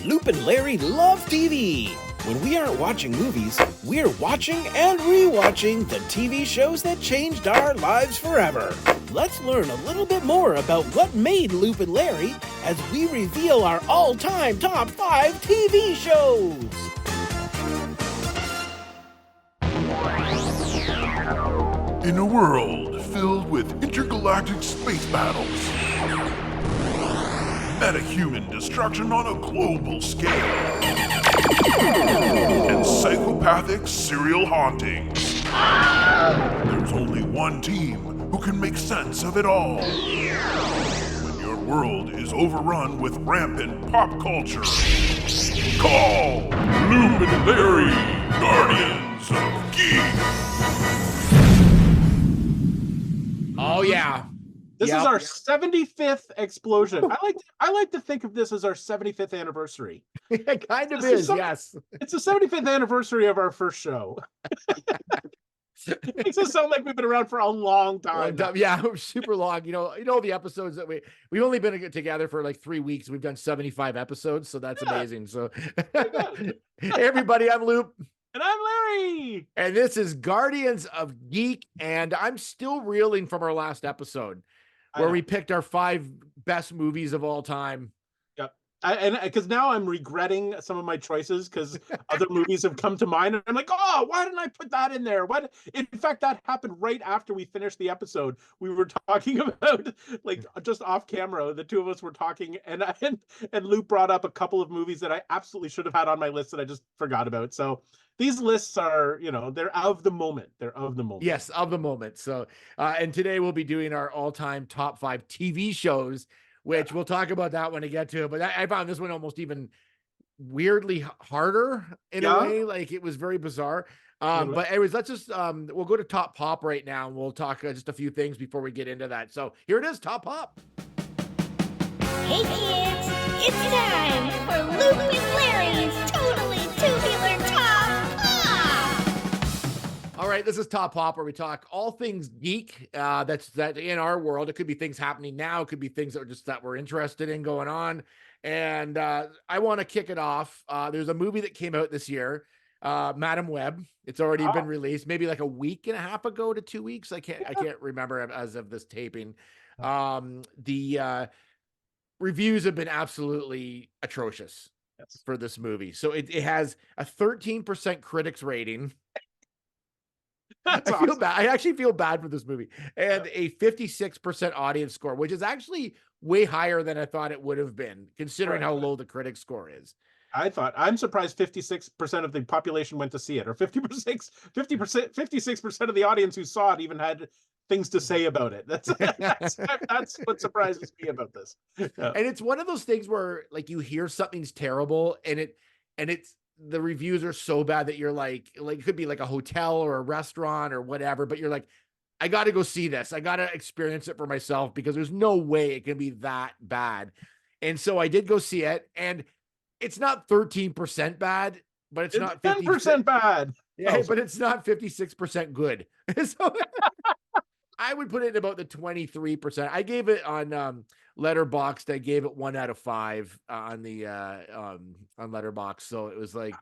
Loop and Larry love TV. When we aren't watching movies, we're watching and rewatching the TV shows that changed our lives forever. Let's learn a little bit more about what made Loop and Larry as we reveal our all-time top 5 TV shows. In a world filled with intergalactic space battles, metahuman destruction on a global scale, and psychopathic serial hauntings, there's only one team who can make sense of it all. When your world is overrun with rampant pop culture, call Loop and Larry, Guardians of Geek. Oh yeah. This is our 75th explosion. I like to think of this as our 75th anniversary. It kind of is, yes. It's the 75th anniversry of our first show. It makes us sound like we've been around for a long time. Yeah, super long. You know the episodes that we've only been together for like 3 weeks. We've done 75 episodes, so that's amazing. So hey everybody, I'm Loop. And I'm Larry. And this is Guardians of Geek, and I'm still reeling from our last episode where we picked our 5 best movies of all time. Yep. And because now I'm regretting some of my choices because other movies have come to mind, and I'm like, oh, why didn't I put that in there? What? In fact, that happened right after we finished the episode. We were talking about, like, just off camera, the two of us were talking, and Luke brought up a couple of movies that I absolutely should have had on my list that I just forgot about. So these lists are, they're of the moment. They're of the moment. Yes, of the moment. So, and today we'll be doing our all-time top 5 TV shows, which we'll talk about that when I get to it. But I found this one almost even weirdly harder in a way. Like, it was very bizarre. But anyways, let's just, we'll go to Top Pop right now, and we'll talk just a few things before we get into that. So here it is, Top Pop. Hey kids, it's time for Loop and Larry's Totally Tubular Top Pop! All right, this is Top Pop, where we talk all things geek. That's in our world. It could be things happening now. It could be things that we're interested in going on. And I want to kick it off. There's a movie that came out this year, Madam Web. It's already been released, maybe like a week and a half ago to 2 weeks. I can't remember as of this taping. The reviews have been absolutely atrocious for this movie. So it has a 13% critics rating. I feel bad. I actually feel bad for this movie, and a 56% audience score, which is actually way higher than I thought it would have been, considering how low the critic score is. I'm surprised 56% of the population went to see it, or 56% of the audience who saw it even had things to say about it. That's what surprises me about this. And it's one of those things where, like, you hear something's terrible, and it's the reviews are so bad that you're like it could be like a hotel or a restaurant or whatever, but you're like, I got to go see this. I got to experience it for myself because there's no way it can be that bad. And so I did go see it, and it's not 13% bad, but it's not 10% bad. Yeah, but it's not 56% good. So I would put it in about the 23%. I gave it on Letterboxd. I gave it 1 out of 5 on the on Letterboxd. So it was like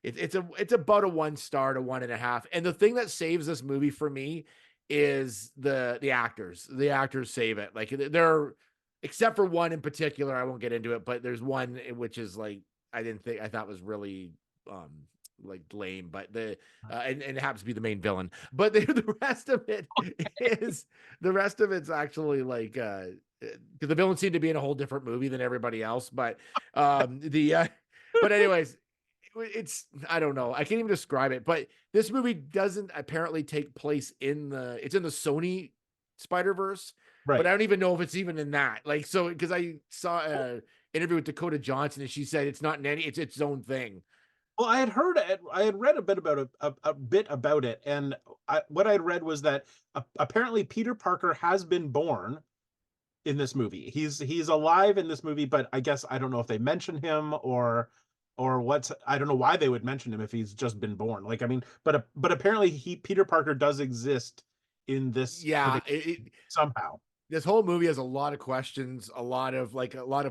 it's about a 1 star to 1.5. And the thing that saves this movie for me is the actors. The actors save it. Like, they're, except for one in particular, I won't get into it, but there's one which is like I thought was really like lame, but and it happens to be the main villain, but the rest of it's actually like the villain seemed to be in a whole different movie than everybody else, but but anyways, it's, I don't know, I can't even describe it, but this movie doesn't apparently take place it's in the Sony Spider-Verse, right? But I don't even know if it's even in that, like, so, because I saw an interview with Dakota Johnson, and she said it's not in any, it's its own thing. Well, I had read a bit about it, and what I had read was that apparently Peter Parker has been born in this movie. He's alive in this movie, but I guess I don't know if they mention him or I don't know why they would mention him if he's just been born. Like, I mean, but apparently Peter Parker does exist in this, somehow. this whole movie has a lot of questions, a lot of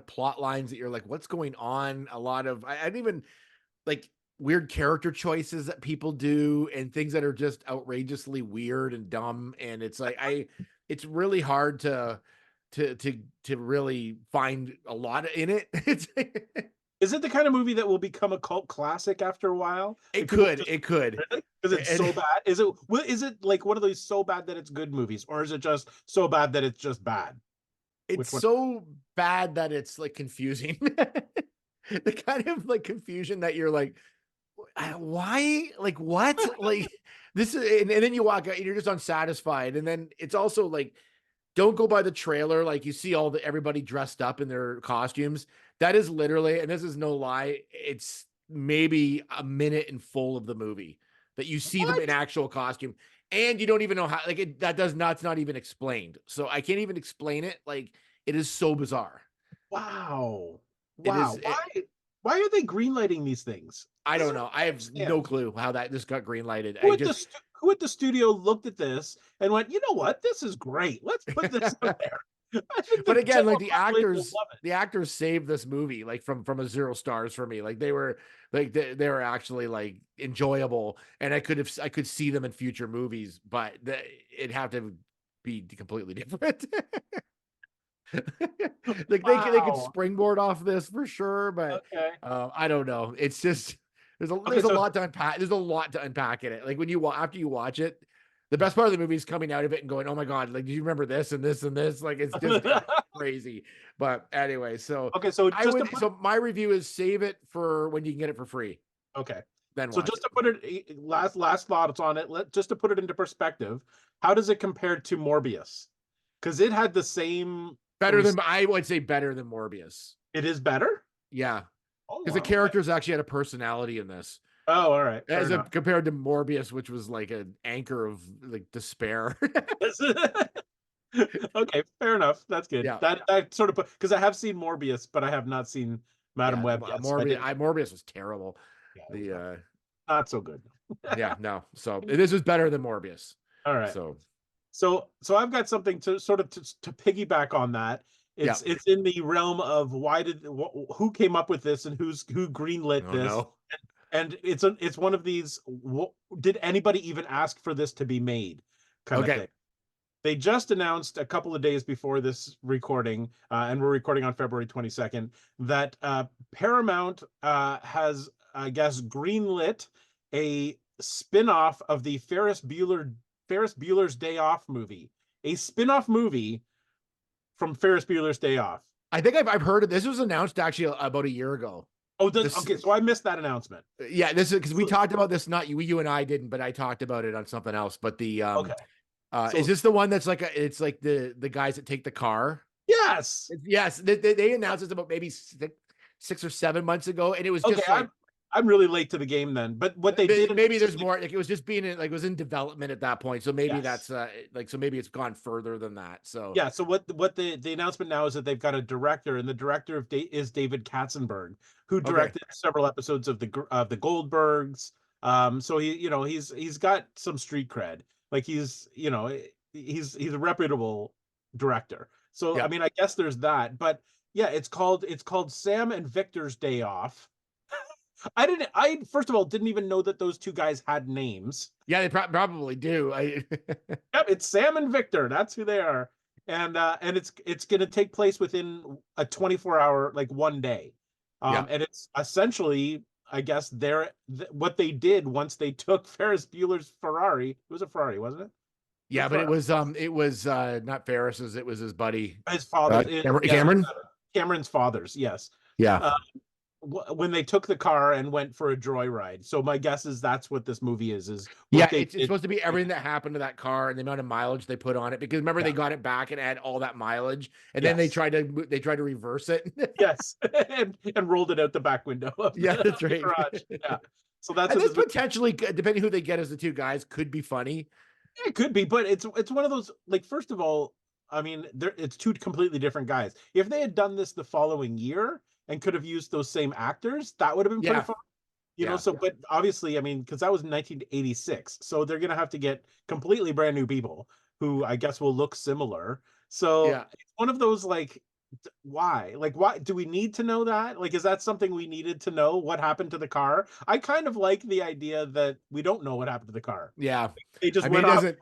plot lines that you're like, what's going on? A lot of I didn't even like weird character choices that people do and things that are just outrageously weird and dumb. And it's like it's really hard to really find a lot in it. It's Is it the kind of movie that will become a cult classic after a while? it Like, people could, just- it could. Really? Because it's so bad. Is it like one of those so bad that it's good movies, or is it just so bad that it's just bad? It's Which one? so bad that it's like confusing. The kind of like confusion that you're like, why? Like what? Like this is, and then you walk out and you're just unsatisfied. And then it's also like, don't go by the trailer. Like you see everybody dressed up in their costumes. That is literally, and this is no lie, it's maybe a minute in full of the movie that you see them in actual costume. And you don't even know how, like that's not even explained. So I can't even explain it. Like it is so bizarre. Wow. It Wow. is. Why are they greenlighting these things? I don't know. I have understand. no clue how this got greenlighted. Who at the studio looked at this and went, you know what? This is great. Let's put this out there. I think But again, like the actors saved this movie like from a 0 stars for me. Like they were they were actually like enjoyable, and I could see them in future movies, but it'd have to be completely different. Like they could springboard off this for sure, but Okay. I don't know. It's just there's a lot to unpack. There's a lot to unpack in it. Like when after you watch it, the best part of the movie is coming out of it and going, "Oh my god! Like, do you remember this and this and this?" Like it's just crazy. But anyway, so Okay, so so my review is save it for when you can get it for free. Okay. Then So just to put it last thoughts on it, just to put it into perspective, how does it compare to Morbius? Because it had the same I would say better than Morbius. It is better? Yeah. Oh, Because the characters actually had a personality in this. Oh, all right. Compared to Morbius, which was like an anchor of like despair. Okay, fair enough. That's good. Yeah. That sort of because I have seen Morbius, but I have not seen Madam Web yet. Morbius was terrible. Yeah, not so good. Yeah, no. So this is better than Morbius. All right. So I've got something to sort of to piggyback on that. It's in the realm of who came up with this and who greenlit this. No. And it's one of these. Did anybody even ask for this to be made? Kind of thing. They just announced a couple of days before this recording, and we're recording on February 22nd, that Paramount has, I guess, greenlit a spin-off of the Ferris Bueller's Day Off movie. A spin-off movie from Ferris Bueller's Day Off. I think I've heard of this. Was announced actually about a year ago. Oh, okay. So I missed that announcement. Yeah, this is because we talked about this. Not you and I didn't, but I talked about it on something else. But the okay. Is this the one that's like it's like the guys that take the car? Yes. Yes. They announced this about maybe 6 or 7 months ago, and it was just like I'm really late to the game then. But what they did, maybe there's more. Like it was just being like it was in development at that point. So maybe that's like so maybe it's gone further than that. So yeah. So what the announcement now is that they've got a director, and the director is David Katzenberg, who directed several episodes of the Goldbergs. So he's got some street cred. Like he's a reputable director. So I mean, I guess there's that. But yeah, it's called Sam and Victor's Day Off. I first of all didn't even know that those two guys had names. Yeah, they probably do. Yep, it's Sam and Victor. That's who they are. And it's going to take place within a 24-hour, like one day. And it's essentially, I guess, what they did once they took Ferris Bueller's Ferrari. It was a Ferrari, wasn't it? Yeah, but it was not Ferris's. It was his buddy, his father, Cameron. Cameron's father's. Yes. Yeah. When they took the car and went for a joyride. So my guess is that's what this movie is. It's supposed to be everything that happened to that car and the amount of mileage they put on it. Because remember, they got it back and had all that mileage, and then they tried to reverse it. Yes, and rolled it out the back window. That's right. Garage. Yeah. So that's this potentially, depending who they get as the two guys, could be funny. It could be, but it's one of those, like, first of all, I mean, it's two completely different guys. If they had done this the following year and could have used those same actors, that would have been pretty fun. But obviously, I mean, because that was 1986, so they're gonna have to get completely brand new people who I guess will look similar. So Yeah. it's one of those like, why? Like, why do we need to know that? Like, is that something we needed to know? What happened to the car? I kind of like the idea that we don't know what happened to the car. Yeah. They just I mean, went it off doesn't,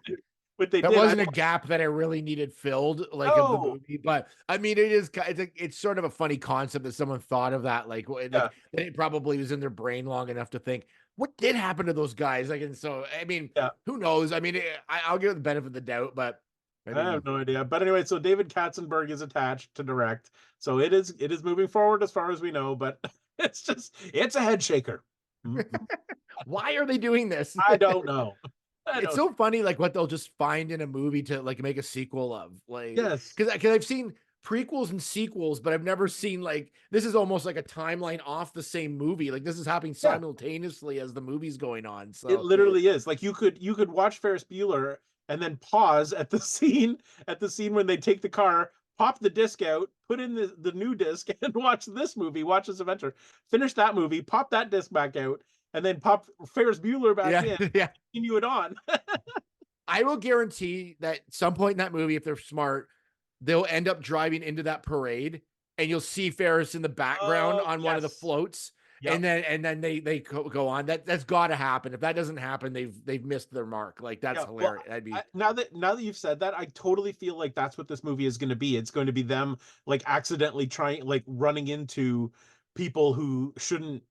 what they that did. I wasn't a don't gap that I really needed filled, like of the know. movie. But I mean, it is, it's sort of a funny concept that someone thought of that, like Yeah, that it probably was in their brain long enough to think, what did happen to those guys? Like, and so, I mean, yeah. who knows? I mean, I'll give it the benefit of the doubt, but I I mean, have no idea. But anyway, so David Katzenberg is attached to direct. So it is moving forward as far as we know, but it's a head shaker. why are they doing this? I don't know. I It's don't. so funny, like what they'll just find in a movie to like make a sequel of, like, Yes. because I've seen prequels and sequels, but I've never seen like this is almost like a timeline off the same movie. Like this is happening Yeah. simultaneously as the movie's going on. It So literally is. Like you could watch Ferris Bueller and then pause at the scene when they take the car, pop the disc out, put in the new disc, and watch this movie, watch this adventure. Finish that movie, pop that disc back out, and then pop Ferris Bueller back yeah, in, yeah. continue it on. I will guarantee that some point in that movie, if they're smart, they'll end up driving into that parade, and you'll see Ferris in the background Oh, on one of the yes. floats. Yep. And then they go on. That's got to happen. If that doesn't happen, they've missed their mark. Like that's Yeah, well, hilarious. That'd be now that you've said that, I totally feel like that's what this movie is going to be. It's going to be them like accidentally trying, like running into people who shouldn't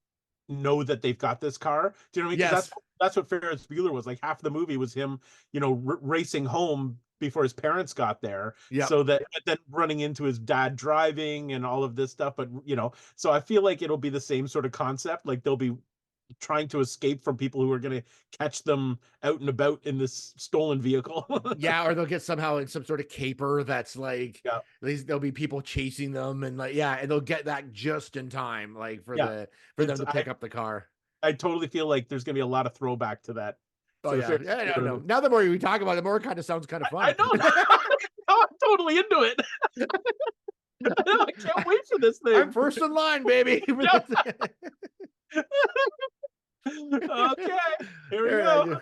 know that they've got this car. Do you know what I mean? Because yes, that's what Ferris Bueller was like. Half the movie was him, racing home before his parents got there. yeah. So that, but then running into his dad driving and all of this stuff. But so I feel like it'll be the same sort of concept. Like they'll be trying to escape from people who are going to catch them out and about in this stolen vehicle. Yeah, or they'll get somehow in some sort of caper that's like Yeah. there'll be people chasing them and like and they'll get that just in time, like for Yeah. them to pick up the car. I totally feel like there's going to be a lot of throwback to that. Oh To the yeah, Ferris yeah, I don't know. Bueller. Now the more we talk about it, the more it kind of sounds kind of fun. I know. I'm totally into it. I can't wait for this thing. I'm first in line, baby. Okay, here we go.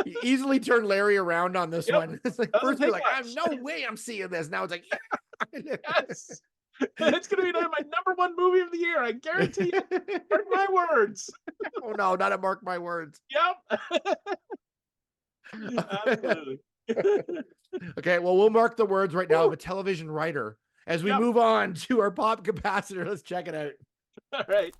You easily turn Larry around on this Yep. one. It's like Doesn't first you're take like, I'm much. no way I'm seeing this. Now it's like, Yes. It's going to be my number one movie of the year. I guarantee it. Mark my words. oh no, not a mark my words. Yep. Absolutely. Okay, well, we'll mark the words right now Woo. of a television writer as we Yep. move on to our pop capacitor. Let's check it out. All right.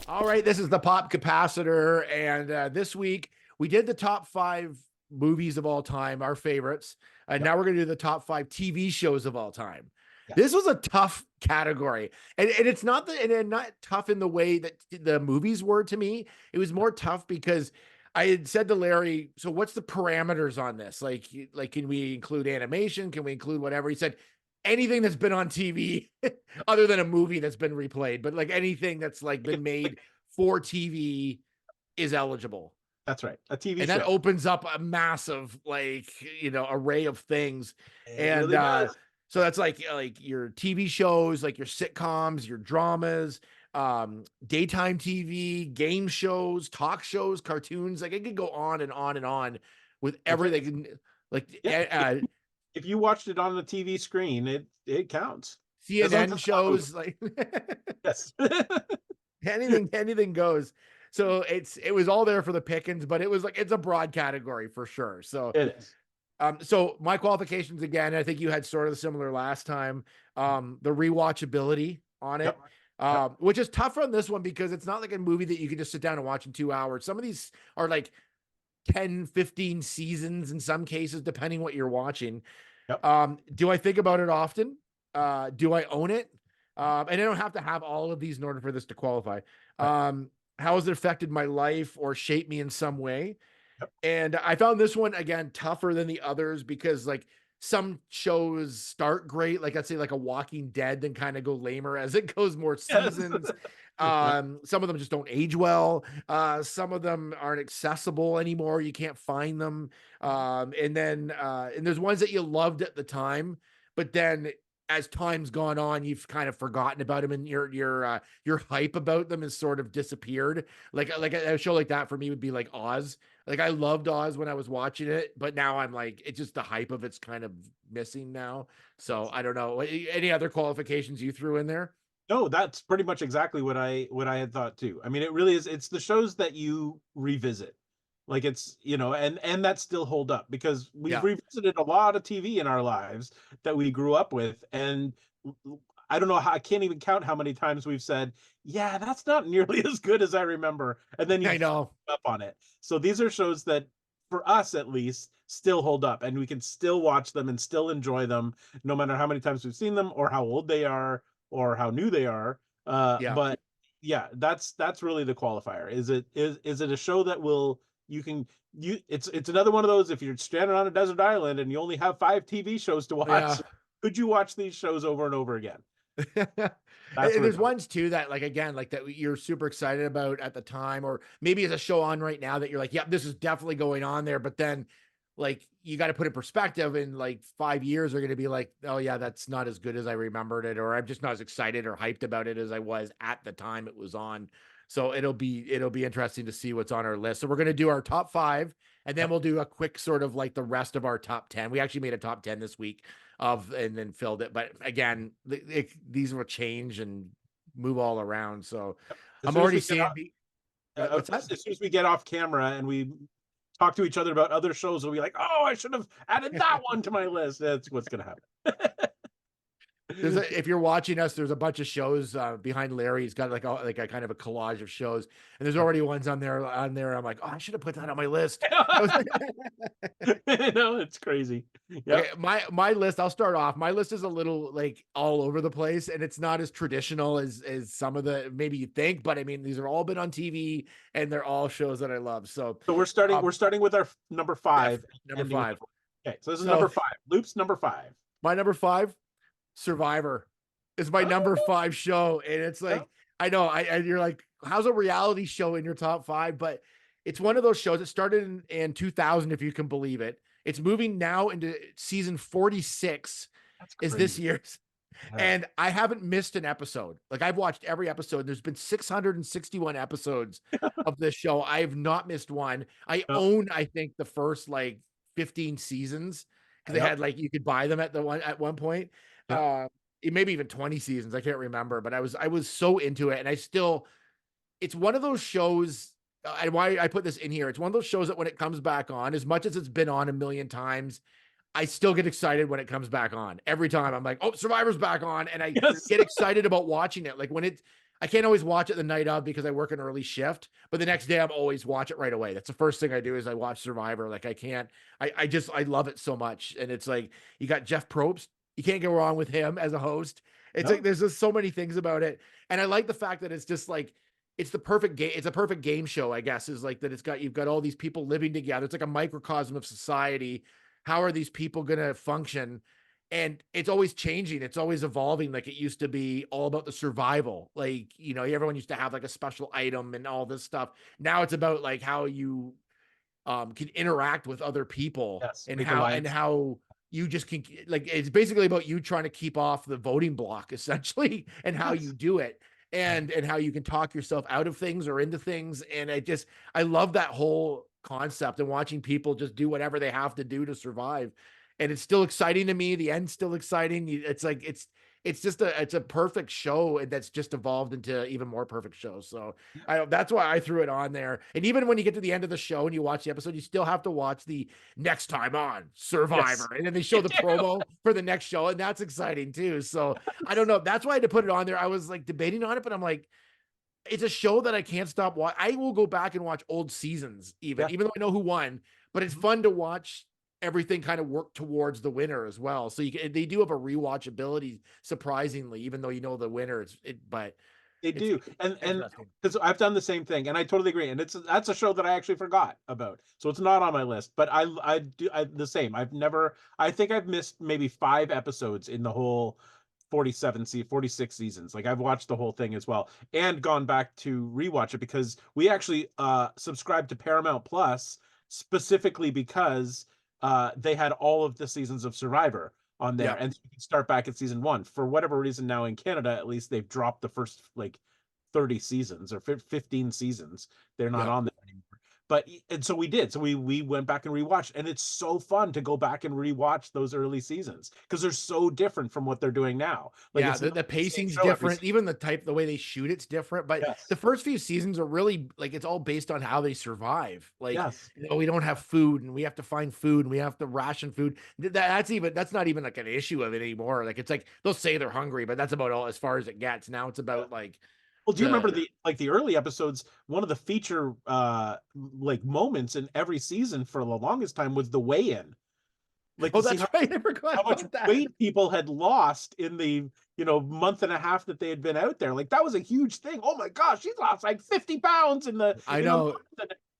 All right, this is the pop capacitor, and this week we did the top 5 movies of all time, our favorites, and now we're going to do the top 5 TV shows of all time. Yeah. This was a tough category, and it's not and not tough in the way that the movies were to me. It was more tough because I had said to Larry, "So what's the parameters on this? Like, can we include animation? Can we include whatever?" He said, anything that's been on TV other than a movie that's been replayed, but like anything that's like been made for TV is eligible. That's right. A TV And show. that opens up a massive array of things. It And really does. so that's like your TV shows, like your sitcoms, your dramas, daytime TV, game shows, talk shows, cartoons. Like it could go on and on and on with everything. Like Yeah. If you watched it on the TV screen, it counts. CNN shows, like Yes. anything goes. So it was all there for the pickings, but it was like it's a broad category for sure. So It is. so my qualifications again, I think you had sort of similar last time. The rewatchability on it. Yep. Which is tougher on this one because it's not like a movie that you can just sit down and watch in 2 hours. Some of these are like 10, 15 seasons in some cases, depending what you're watching. Yep. Do I think about it often? Do I own it? And I don't have to have all of these in order for this to qualify. Right. How has it affected my life or shaped me in some way? Yep. And I found this one again tougher than the others because like some shows start great, like let's say like a Walking Dead, then kind of go lamer as it goes more Yes. seasons. Yeah. Some of them just don't age well. Some of them aren't accessible anymore. You can't find them. And then and there's ones that you loved at the time, but then as time's gone on, you've kind of forgotten about them, and your hype about them has sort of disappeared. Like a show like that for me would be like Oz. Like I loved Oz when I was watching it, but now I'm like, it's just the hype of it's kind of missing now. So I don't know. Any other qualifications you threw in there? No, that's pretty much exactly what I had thought too. I mean, it really is. It's the shows that you revisit, like it's and that still hold up because we've Yeah. revisited a lot of TV in our lives that we grew up with, and I don't know how I can't even count how many times we've said, "Yeah, that's not nearly as good as I remember," and then you I know. up on it. So these are shows that, for us at least, still hold up, and we can still watch them and still enjoy them, no matter how many times we've seen them or how old they are or how new they are. Yeah. But yeah, that's really the qualifier. Is it a show that will you can you it's another one of those, if you're stranded on a desert island and you only have 5 TV shows to Yeah. watch, could you watch these shows over and over again? That's And where there's ones too that like again like that you're super excited about at the time, or maybe it's a show on right now that you're like, yeah, this is definitely going on there, but then like you got to put in perspective, in like 5 years are going to be like, oh yeah, that's not as good as I remembered it, or I'm just not as excited or hyped about it as I was at the time it was on. So it'll be interesting to see what's on our list. So we're going to do our top 5, and then we'll do a quick sort of like the rest of our top 10. We actually made a top 10 this week and then filled it. But again, these will change and move all around. So as I'm soon as already we get seeing. off, What's that? as soon as we get off camera and we talk to each other about other shows, we'll be like, "Oh, I should have added that one to my list." That's what's gonna happen. If you're watching us, there's a bunch of shows behind Larry. He's got like a kind of a collage of shows, and there's already ones on there. I'm like, oh, I should have put that on my list. No, it's crazy. Yeah. Okay, my list. I'll start off. My list is a little like all over the place, and it's not as traditional as some of the maybe you think. But I mean, these are all been on TV, and they're all shows that I love. So So we're starting with our number 5. number ending with 5. Okay, so this is So number 5. Loop's number 5. my number 5, Survivor, is my number 5 show, and it's like I know and you're like, how's a reality show in your top 5? But it's one of those shows that started in 2000, if you can believe it. It's moving now into season 46 That's is crazy. this year's. Yeah. And I haven't missed an episode. Like I've watched every episode. There's been 661 episodes of this show. I have not missed one. I own, I think, the first like 15 seasons, because they had like you could buy them at one point. Maybe even 20 seasons. I can't remember, but I was so into it, and it's one of those shows. And why I put this in here, it's one of those shows that when it comes back on, as much as it's been on a million times, I still get excited when it comes back on. Every time I'm like, oh, Survivor's back on. And I get excited about watching it. Like I can't always watch it the night of because I work an early shift, but the next day I'm always watch it right away. That's the first thing I do is I watch Survivor. Like I love it so much. And it's like, you got Jeff Probst. You can't go wrong with him as a host. It's like, there's just so many things about it. And I like the fact that it's just like, it's the perfect game. It's a perfect game show, I guess, is like that you've got all these people living together. It's like a microcosm of society. How are these people going to function? And it's always changing. It's always evolving. Like it used to be all about the survival. Like, everyone used to have like a special item and all this stuff. Now it's about like how you can interact with other people and how you just can, like, it's basically about you trying to keep off the voting block essentially, and how you do it. And how you can talk yourself out of things or into things. And I love that whole concept, and watching people just do whatever they have to do to survive. And it's still exciting to me. The end's still exciting. It's like, it's a perfect show that's just evolved into even more perfect shows. So that's why I threw it on there. And even when you get to the end of the show and you watch the episode, you still have to watch the next time on Survivor. And then they show the promo for the next show, and that's exciting too. So I don't know. That's why I had to put it on there. I was like debating on it, but I'm like, it's a show that I can't stop watching. I will go back and watch old seasons, even though I know who won, but it's fun to watch everything kind of work towards the winner as well. So they do have a rewatchability, surprisingly, even though the winner. But They do, and interesting. because I've done the same thing, and I totally agree. And that's a show that I actually forgot about, so it's not on my list. But I do the same. I think I've missed maybe 5 episodes in the whole 46 seasons. Like I've watched the whole thing as well, and gone back to rewatch it because we actually subscribed to Paramount Plus specifically because they had all of the seasons of Survivor on there, Yeah. and so you can start back at season 1. For whatever reason, now in Canada, at least, they've dropped the first like 30 seasons or 15 seasons. They're not Yeah. on there anymore. But and so we did. So we went back and rewatched, and it's so fun to go back and rewatch those early seasons because they're so different from what they're doing now. Like Yeah, it's the not the same pacing's show every different. season. Even the way they shoot it's different. But Yes. the first few seasons are really like it's all based on how they survive. Like, Yes. we don't have food, and we have to find food, and we have to ration food. That's not even like an issue of it anymore. Like it's like they'll say they're hungry, but that's about all as far as it gets. Now it's about like Well, do you remember the the early episodes? One of the feature like moments in every season for the longest time was the weigh-in. Like oh, to see that's right. I forgot how much about that. weight people had lost in the month and a half that they had been out there. Like that was a huge thing. Oh my gosh, she's lost like 50 pounds in the I in a know. month.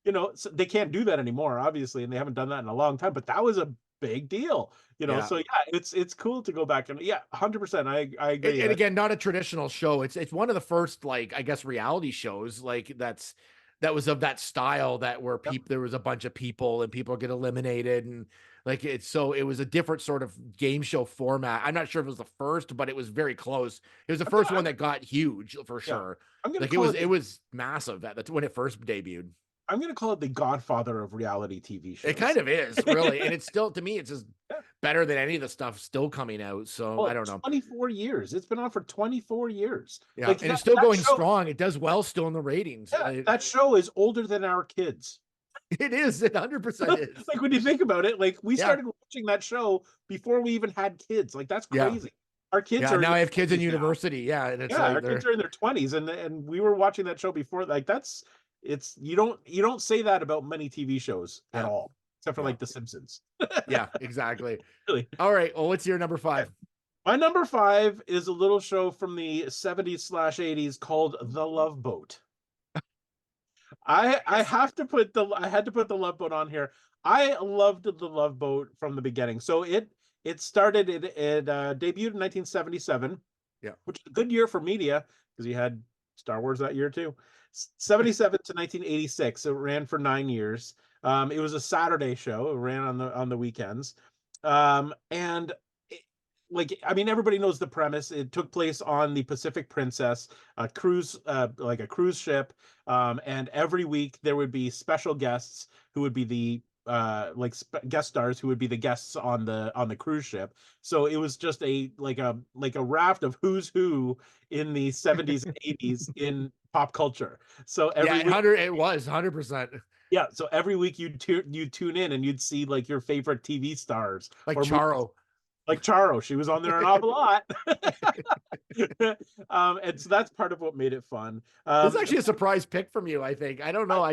And, so they can't do that anymore, obviously, and they haven't done that in a long time. But that was a big deal. Yeah. So yeah, it's cool to go back and 100%. I agree. And again, not a traditional show. It's one of the first, like, I guess, reality shows like that was of that style, that where people there was a bunch of people and people get eliminated, and like it was a different sort of game show format. I'm not sure if it was the first, but it was very close. It was the first one that got huge for sure. I'm gonna Like call it was massive. That's when it first debuted. I'm going to call it the godfather of reality TV shows. It kind of is, really. And it's still, to me, it's just better than any of the stuff still coming out. So I don't know. 24 years. It's been on for 24 years. Yeah. And it's still going strong. It does well still in the ratings. Yeah, that show is older than our kids. It is. It 100% is. Like when you think about it, like we started watching that show before we even had kids. Like that's crazy. Our kids are now I have kids in university. Yeah. And it's like our kids are in their 20s, and we were watching that show before. Like you don't say that about many TV shows at all, except for like The Simpsons. Yeah, exactly. Really. All right. Well, what's your number 5? My number 5 is a little show from the 70s/80s called The Love Boat. I had to put the Love Boat on here. I loved The Love Boat from the beginning. So it started it debuted in 1977. Yeah, which is a good year for media because you had Star Wars that year too. 77 to 1986. It ran for 9 years. It was a Saturday show. It ran on the weekends. And everybody knows the premise. It took place on the Pacific Princess, a cruise, like a cruise ship. And every week there would be special guests who would be the guest stars who would be the guests on the cruise ship. So it was just a raft of who's who in the 70s and 80s in pop culture. So it was 100%. Yeah, so every week you'd tune in and you'd see like your favorite TV stars, like Charo. Like Charo, she was on there an awful lot. And so that's part of what made it fun. It's actually a surprise pick from you, I think. I don't know.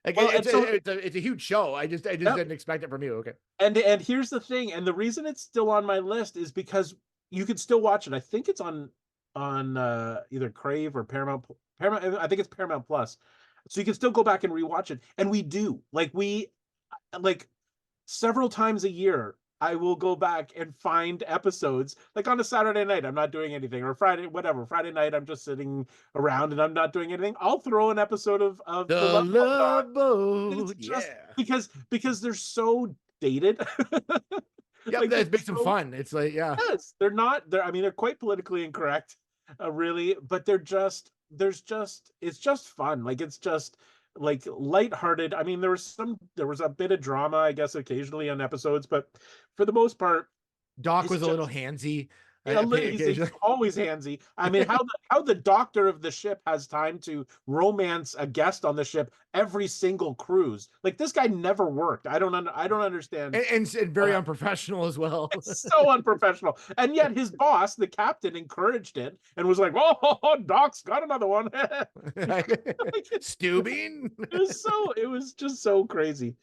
It's a huge show. I just didn't expect it from you. Okay. And here's the thing, and the reason it's still on my list is because you can still watch it. I think it's on either Crave or Paramount. I think it's Paramount Plus. So you can still go back and rewatch it. And we do. Like several times a year, I will go back and find episodes. Like on a Saturday night, I'm not doing anything, or Friday night, I'm just sitting around and I'm not doing anything. I'll throw an episode of The Love Boat. Yeah. Because they're so dated. Yeah, that makes them fun. It's like, yeah. Yes, they're quite politically incorrect, really, but it's just fun. Like it's just like lighthearted. I mean, there was a bit of drama, I guess, occasionally on episodes, but for the most part, Doc was a little handsy. He's always handsy. I mean, how the doctor of the ship has time to romance a guest on the ship every single cruise. Like this guy never worked. I don't understand. And very unprofessional as well. It's so unprofessional. And yet his boss, the captain, encouraged it and was like, "Oh, Doc's got another one." Stubing. It was just so crazy.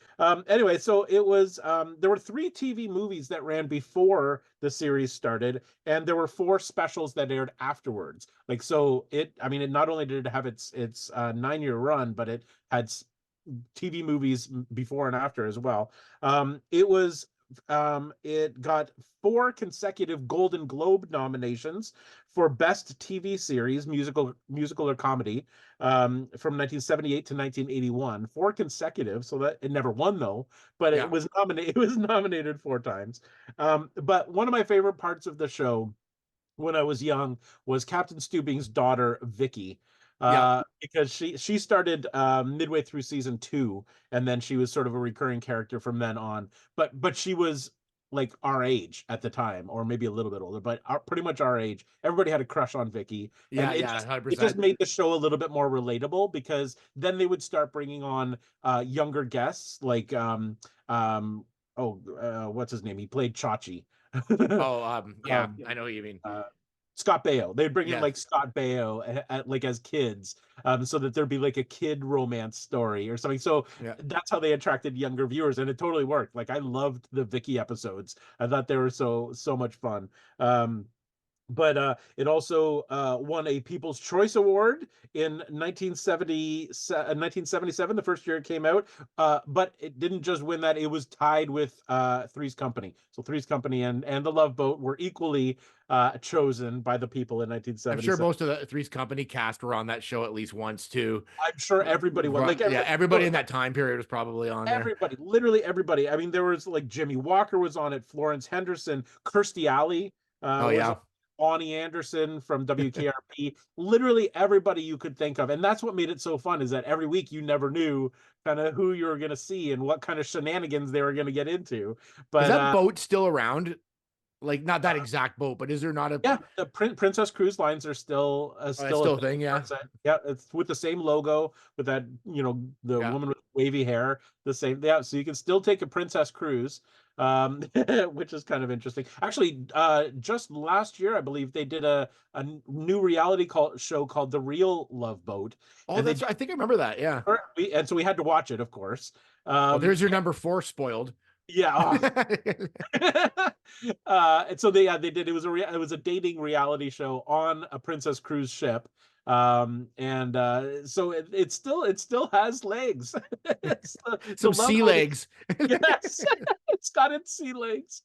Anyway, so it was there were 3 TV movies that ran before the series started, and and there were 4 specials that aired afterwards. Like, so I mean, it not only did it have its 9-year run, but it had TV movies before and after as well. It got 4 consecutive Golden Globe nominations for Best TV Series, musical or comedy, from 1978 to 1981. 4 consecutive, so that it never won though, but Yeah. it was nominated. It was nominated 4 times. But one of my favorite parts of the show when I was young was Captain Stubing's daughter, Vicky. Yeah. Because she started midway through season 2, and then she was sort of a recurring character from then on. But she was like our age at the time, or maybe a little bit older, but pretty much our age. Everybody had a crush on Vicky, Yeah, and it yeah, just 100%. made the show a little bit more relatable, because then they would start bringing on younger guests like what's his name? He played Chachi. Oh, yeah, um, I know what you mean. Scott Baio. They'd bring in Yes. like Scott Baio like as kids, so that there'd be like a kid romance story or something. So Yeah. that's how they attracted younger viewers, and it totally worked. Like, I loved the Vicky episodes. I thought they were so much fun. But it also won a People's Choice Award in 1977, the first year it came out. But it didn't just win that; it was tied with Three's Company. So Three's Company and The Love Boat were equally chosen by the people in I'm 1977. sure most of the Three's Company cast were on that show at least once too. I'm sure everybody was like, Yeah, everybody in that time period was probably on there. everybody, literally everybody. I mean, there was like Jimmy Walker was on it, Florence Henderson, Kirstie Alley Oh was yeah. on, Bonnie Anderson from WKRP, literally everybody you could think of. And that's what made it so fun, is that every week you never knew kind of who you were going to see and what kind of shenanigans they were going to get into. But Is that boat still around? Like, not that exact boat, but is there not a? yeah, the Princess Cruise Lines are still still a thing, yeah. Yeah, it's with the same logo, with that, the Yeah. woman with wavy hair, the same. Yeah, so you can still take a Princess Cruise, which is kind of interesting. Actually, just last year, I believe they did a new reality show called The Real Love Boat. Oh, and that's. I think I remember that. Yeah. and so we had to watch it, of course. Well, there's your number 4 spoiled. Yeah. And so they did. It was a dating reality show on a Princess Cruise ship. And so it still has legs. Some sea legs. Yes, it's got its sea legs.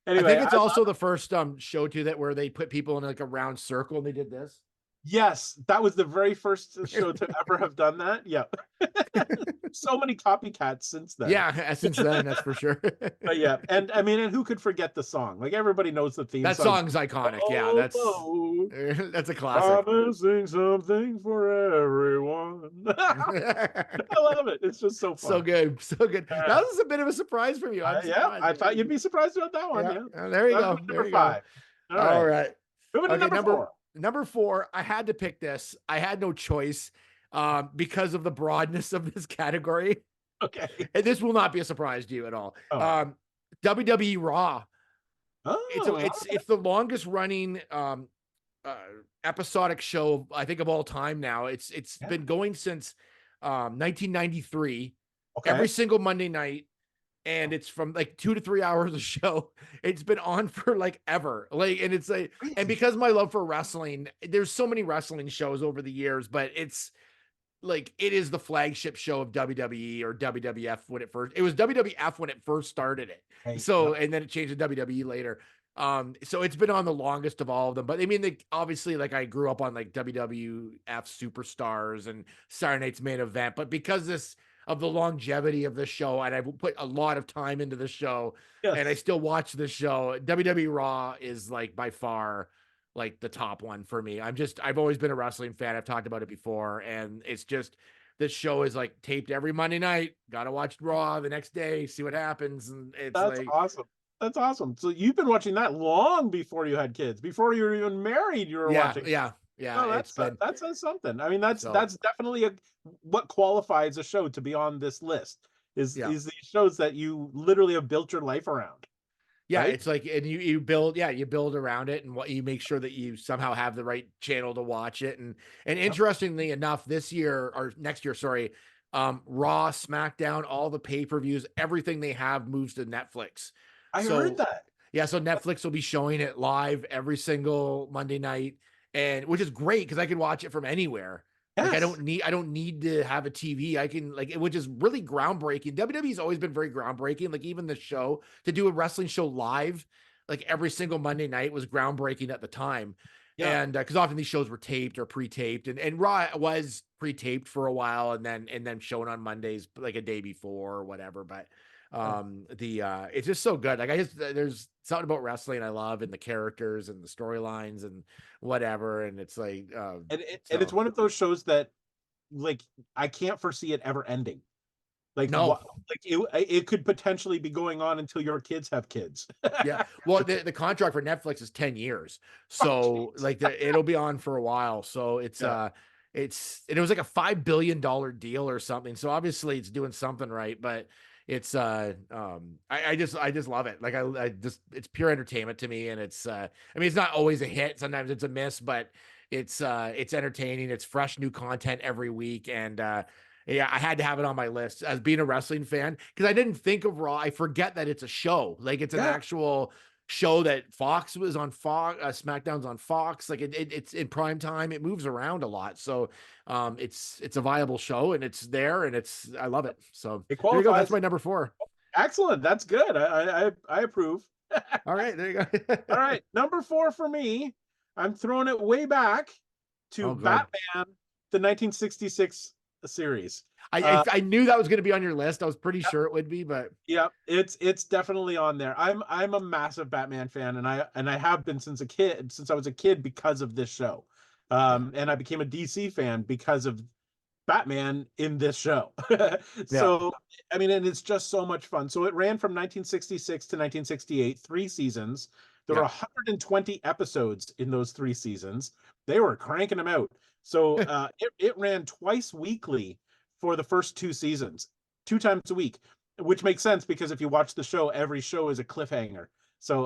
Anyway, I think it's also the first show too that where they put people in like a round circle and they did this. Yes, that was the very first show to ever have done that. Yeah. So many copycats since then. Yeah, since then, that's for sure. But yeah, and I mean, and who could forget the song? Like, everybody knows the theme That song. song's iconic. Yeah, that's a classic. Promising something for everyone. I love it. It's just so fun. So good, so good. That was a bit of a surprise from you. Yeah, I thought you'd be surprised about that one. Yeah. There you go. Number 5. All right. Moving to number 4. Number 4, I had to pick this. I had no choice because of the broadness of this category. Okay. And this will not be a surprise to you at all. Oh. WWE Raw. Oh, It's the longest running episodic show, I think, of all time now. It's been going since 1993. okay. Every single Monday night. And it's from like 2 to 3 hours a show. It's been on for like ever. Like, and it's like, and because my love for wrestling, there's so many wrestling shows over the years, but it's like, it is the flagship show of WWE or WWF when it was WWF when it first started it. Hey, So, and then it changed to WWE later. So it's been on the longest of all of them, but I mean, obviously, like, I grew up on like WWF Superstars and Saturday Night's Main Event, but because of the longevity of the show, and I've put a lot of time into the show, yes. and I still watch the show. WWE Raw is like by far like the top one for me. I've always been a wrestling fan. I've talked about it before, and it's just, this show is like taped every Monday night. Gotta watch Raw the next day, see what happens, and That's awesome. That's awesome. So you've been watching that long before you had kids, before you were even married. You were watching. Yeah. Oh, that says something. I mean, that's definitely what qualifies a show to be on this list. Is these shows that you literally have built your life around. Yeah, right? it's like, and you build around it, and what you make sure that you somehow have the right channel to watch it. And interestingly enough, this year or next year, sorry, Raw, SmackDown, all the pay-per-views, everything they have moves to Netflix. I heard that. Yeah, so Netflix will be showing it live every single Monday night, and which is great because I can watch it from anywhere. Like Yes. I don't need to have a TV. I can like which is really groundbreaking. WWE's always been very groundbreaking. Like even the show to do a wrestling show live, like every single Monday night was groundbreaking at the time. Yeah. And because often these shows were taped or pre-taped, and Raw was pre-taped for a while, and then shown on Mondays like a day before or whatever. But it's just so good. Like there's something about wrestling I love, and the characters and the storylines and whatever, and it's like and it's one of those shows that like I can't foresee it ever ending. Like no. what, like it could potentially be going on until your kids have kids. Yeah. Well, the contract for Netflix is 10 years. So like it'll be on for a while. So it's and it was like a $5 billion deal or something. So obviously it's doing something right, but it's I just love it. Like I just it's pure entertainment to me. And it's I mean it's not always a hit. Sometimes it's a miss, but it's entertaining. It's fresh new content every week. And yeah, I had to have it on my list as being a wrestling fan because I didn't think of Raw. I forget that it's a show. Like it's an actual show that Fox was on Fox, SmackDown's on Fox. Like it's in prime time. It moves around a lot, so it's a viable show and it's there and I love it. So It there you go. That's qualifies. my number 4. Excellent. That's good. I approve. All right, there you go. All right, number 4 for me. I'm throwing it way back to Batman, the 1966 series. I knew that was going to be on your list. I was pretty sure it would be, but yeah, it's definitely on there. I'm a massive Batman fan, and I have been since I was a kid because of this show. And I became a DC fan because of Batman in this show. So I mean, and it's just so much fun. So it ran from 1966 to 1968, 3 seasons. There were 120 episodes in those 3 seasons. They were cranking them out. So it ran twice weekly for the first 2 seasons, 2 times a week, which makes sense because if you watch the show, every show is a cliffhanger. So,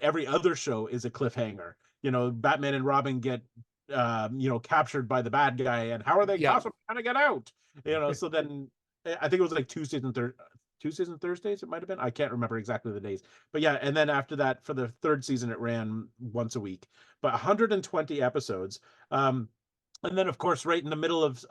every other show is a cliffhanger. You know, Batman and Robin get captured by the bad guy, and how are they possibly going to get out? You know, so then I think it was like 2 season Thursdays it might have been. I can't remember exactly the days. But yeah, and then after that for the 3rd season it ran once a week. But 120 episodes. And then, of course, right in the middle of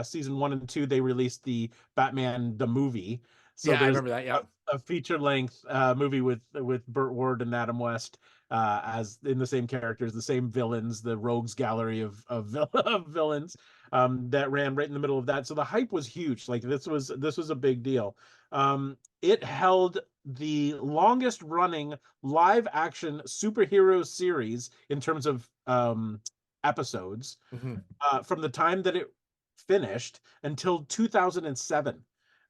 season 1 and 2, they released the Batman the movie. So I remember that. Yeah, a feature-length movie with Burt Ward and Adam West as in the same characters, the same villains, the rogues gallery of villains that ran right in the middle of that. So the hype was huge. Like this was a big deal. It held the longest running live action superhero series in terms of episodes from the time that it finished until 2007.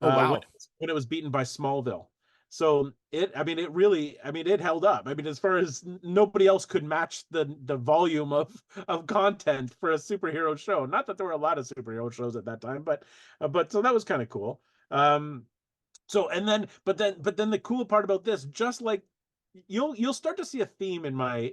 Oh wow. When it was beaten by Smallville. So it held up. I mean, as far as nobody else could match the volume of content for a superhero show. Not that there were a lot of superhero shows at that time, but so that was kind of cool. But then the cool part about this, just like you'll start to see a theme in my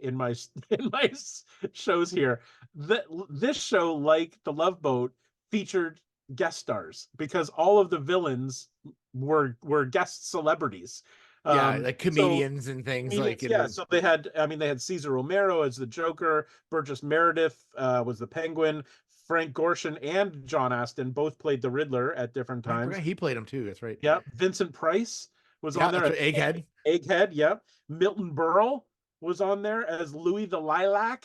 shows here, that this show, like The Love Boat, featured guest stars because all of the villains were guest celebrities. Like comedians and things like so they had Cesar Romero as the Joker, Burgess Meredith was the Penguin, Frank Gorshin and John Astin both played the Riddler at different times. He played him too, that's right. Yeah, Vincent Price was on there as Egghead. Yeah, Milton Berle was on there as Louis the Lilac.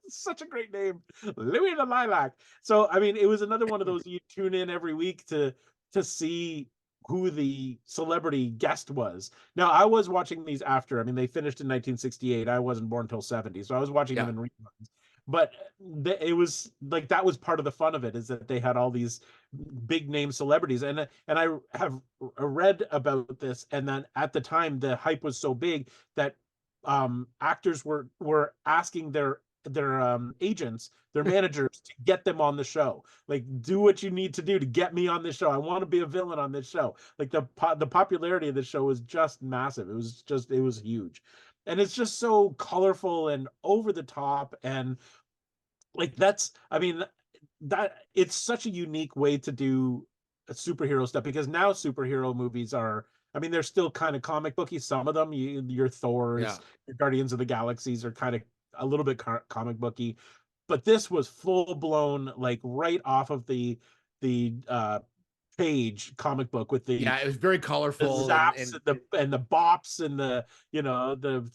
Such a great name, Louis the Lilac. So I mean, it was another one of those you tune in every week to see who the celebrity guest was. Now, I was watching these after. I mean, they finished in 1968. I wasn't born until 70, so I was watching them in reruns. But it was like that was part of the fun of it, is that they had all these big name celebrities, and I have read about this, and then at the time the hype was so big that actors were asking their agents, their managers, to get them on the show. Like, do what you need to do to get me on this show. I want to be a villain on this show. Like the popularity of the show was just massive. It was huge, and it's just so colorful and over the top, and like that it's such a unique way to do superhero stuff, because now superhero movies are I mean, they're still kind of comic booky. Some of them, your Yeah. Thors, your Guardians of the Galaxies are kind of a little bit comic booky, but this was full blown, like right off of the page comic book with Yeah, it was very the colorful zaps and the bops and the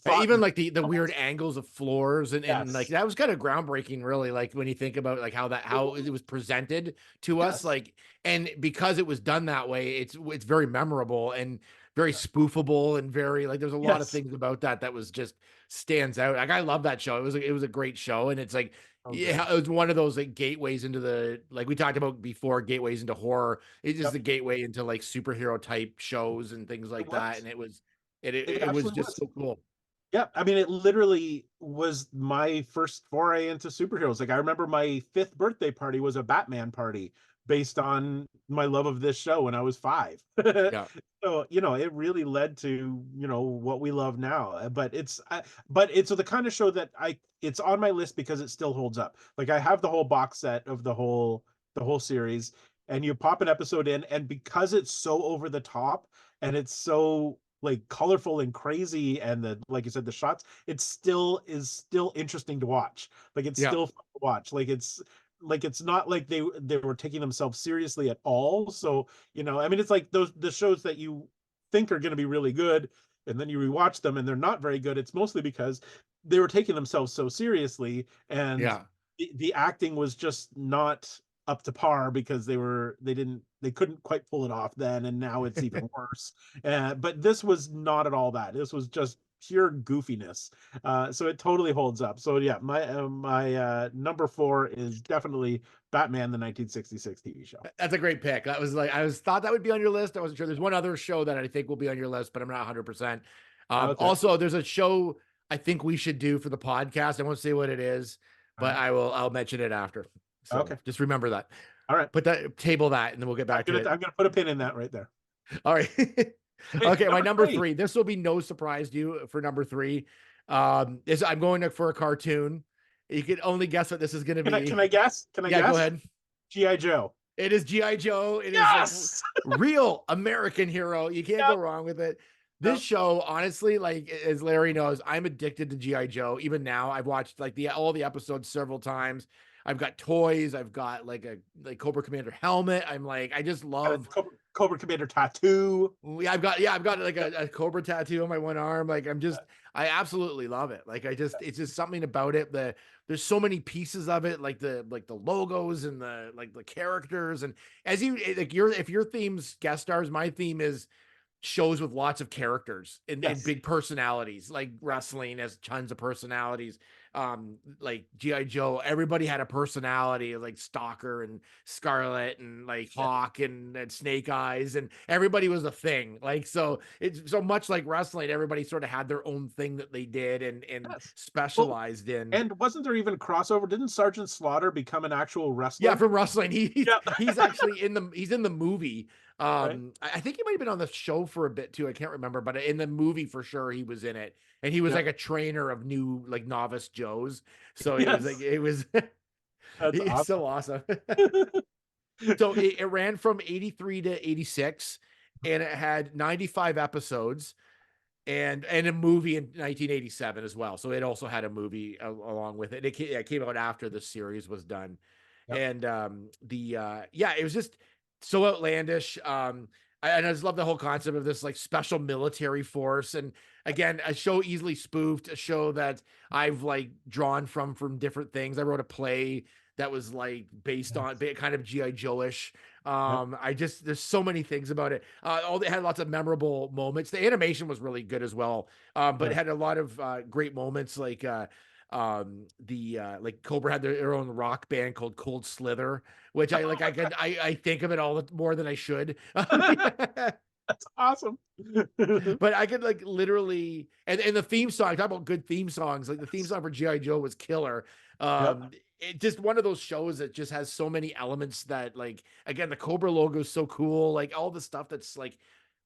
thought. even like the weird angles of floors and like Yes, that was kind of groundbreaking, really, like when you think about like how it was presented to us, yes, like, and because it was done that way, it's very memorable and very spoofable and very like there's a lot of yes. things about that was just stands out. Like I love that show. It was a great show, and it's like Oh, good. yeah, it was one of those like gateways into the like we talked about before, gateways into horror. It's just Yep, the gateway into like superhero type shows and things it like that, was. and it It it was absolutely just was. so cool. Yeah, I mean, it literally was my first foray into superheroes. Like, I remember my 5th birthday party was a Batman party based on my love of this show when I was 5. Yeah. So, it really led to, what we love now. But it's the kind of show that it's on my list because it still holds up. Like, I have the whole box set of the whole series, and you pop an episode in, and because it's so over the top and it's so like colorful and crazy, and like you said, the shots, it still is still interesting to watch. Like, it's Yeah. still fun to watch. It's not like they were taking themselves seriously at all. So, I mean, it's like the shows that you think are going to be really good, and then you rewatch them and they're not very good. It's mostly because they were taking themselves so seriously, and Yeah. the acting was just not up to par because they couldn't quite pull it off then, and now it's even worse. But this was not at all that. This was just pure goofiness. So it totally holds up. So yeah, my number 4 is definitely Batman the 1966 TV show. That's a great pick. That was like I was thought that would be on your list. I wasn't sure. There's one other show that I think will be on your list, but I'm not 100%. Okay. Also, there's a show I think we should do for the podcast. I won't say what it is, All but right. I'll mention it after. So Okay. just remember that. All right. Put that table that, and then we'll get back to it. I'm gonna put a pin in that right there. All right. Hey, Okay, my number 3. 3. This will be no surprise to you for number 3. Is I'm going for a cartoon. You can only guess what this is going to be. Can I guess? Can I Yeah, guess? go ahead. G.I. Joe. It is G.I. Joe. It is Yes. like real American hero. You can't go wrong with it. This Yep. show, honestly, like as Larry knows, I'm addicted to G.I. Joe. Even now, I've watched like all the episodes several times. I've got toys. I've got like a Cobra Commander helmet. I'm like, I just love. Cobra Commander tattoo. I've got like a Cobra tattoo on my one arm. Like I absolutely love it. Like it's just something about it. There's so many pieces of it, like the logos and the characters. And as you like if your theme's guest stars, my theme is shows with lots of characters and Yes. big personalities. Like wrestling has tons of personalities. Like G.I. Joe, everybody had a personality, like Stalker and Scarlet and like Hawk and Snake Eyes, and everybody was a thing. Like, so it's so much like wrestling, everybody sort of had their own thing that they did and Yes. specialized in. And wasn't there even crossover? Didn't Sergeant Slaughter become an actual wrestler? Yeah, from wrestling. He's Yeah. actually in the movie. Right. I think he might have been on the show for a bit too. I can't remember, but in the movie for sure he was in it. And he was Yeah. like a trainer of new like novice Joes. So it Yes. was like it was That's he's awesome. so awesome. So it ran from 83 to 86 and it had 95 episodes and a movie in 1987 as well. So it also had a movie along with it. It came out after the series was done. Yep. And it was just so outlandish. I just love the whole concept of this like special military force. And again, a show easily spoofed, a show that I've like drawn from different things. I wrote a play that was like based on kind of G.I. Joe-ish. There's so many things about it. They had lots of memorable moments. The animation was really good as well. But it had a lot of great moments like like Cobra had their own rock band called Cold Slither, which I think of it all more than I should. That's awesome. But I could like literally and the theme song, talk about good theme songs, like the theme song for G.I. Joe was killer. It just one of those shows that just has so many elements that like again the Cobra logo is so cool, like all the stuff that's like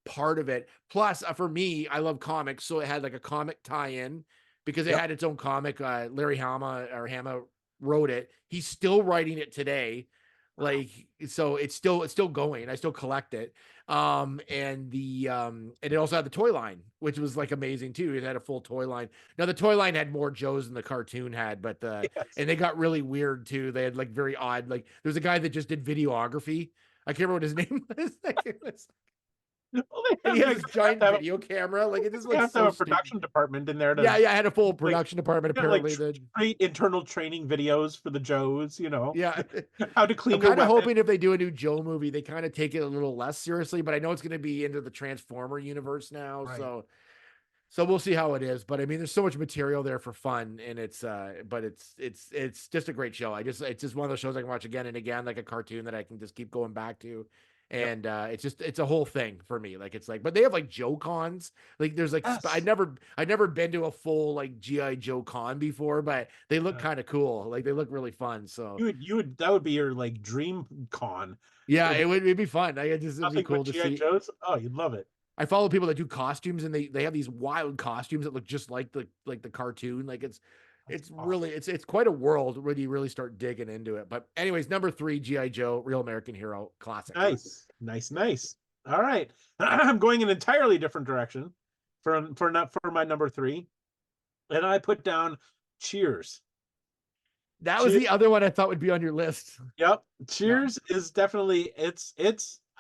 part of it. Plus for me, I love comics, so it had like a comic tie-in because it had its own comic. Larry Hama wrote it. He's still writing it today. Like, so it's still going. I still collect it. And it also had the toy line, which was like amazing too. It had a full toy line. Now the toy line had more Joes than the cartoon had, but Yes. and they got really weird too. They had like very odd, like there's a guy that just did videography. I can't remember what his name was. Like, it was Well, and he they had this giant have, video camera. Like it just they looks have to have so a stupid. production department in there Yeah, to yeah, I had a full like production department yeah, like apparently. The great internal training videos for the Joes, yeah. how to I'm clean your kind of weapon. hoping if they do a new Joe movie, they kind of take it a little less seriously, but I know it's going to be into the Transformer universe now. Right. So we'll see how it is. But I mean, there's so much material there for fun, and but it's just a great show. It's just one of those shows I can watch again and again, like a cartoon that I can just keep going back to. Yep. And it's a whole thing for me. Like it's like, but they have like Joe cons. Like there's like Yes. I'd never been to a full like GI Joe con before, but they look kind of cool. Like they look really fun. So You would that would be your like dream con. yeah, If it'd be fun. It'd be nothing cool but to GI see. Joes. Oh, you'd love it. I follow people that do costumes, and they have these wild costumes that look just like the cartoon. Like it's That's really it's quite a world when you really start digging into it. But anyways, number 3, GI Joe, Real American Hero, classic. Nice. All right, I'm going an entirely different direction for my number 3, and I put down Cheers. That was the other one I thought would be on your list. Yep, Cheers is definitely it's.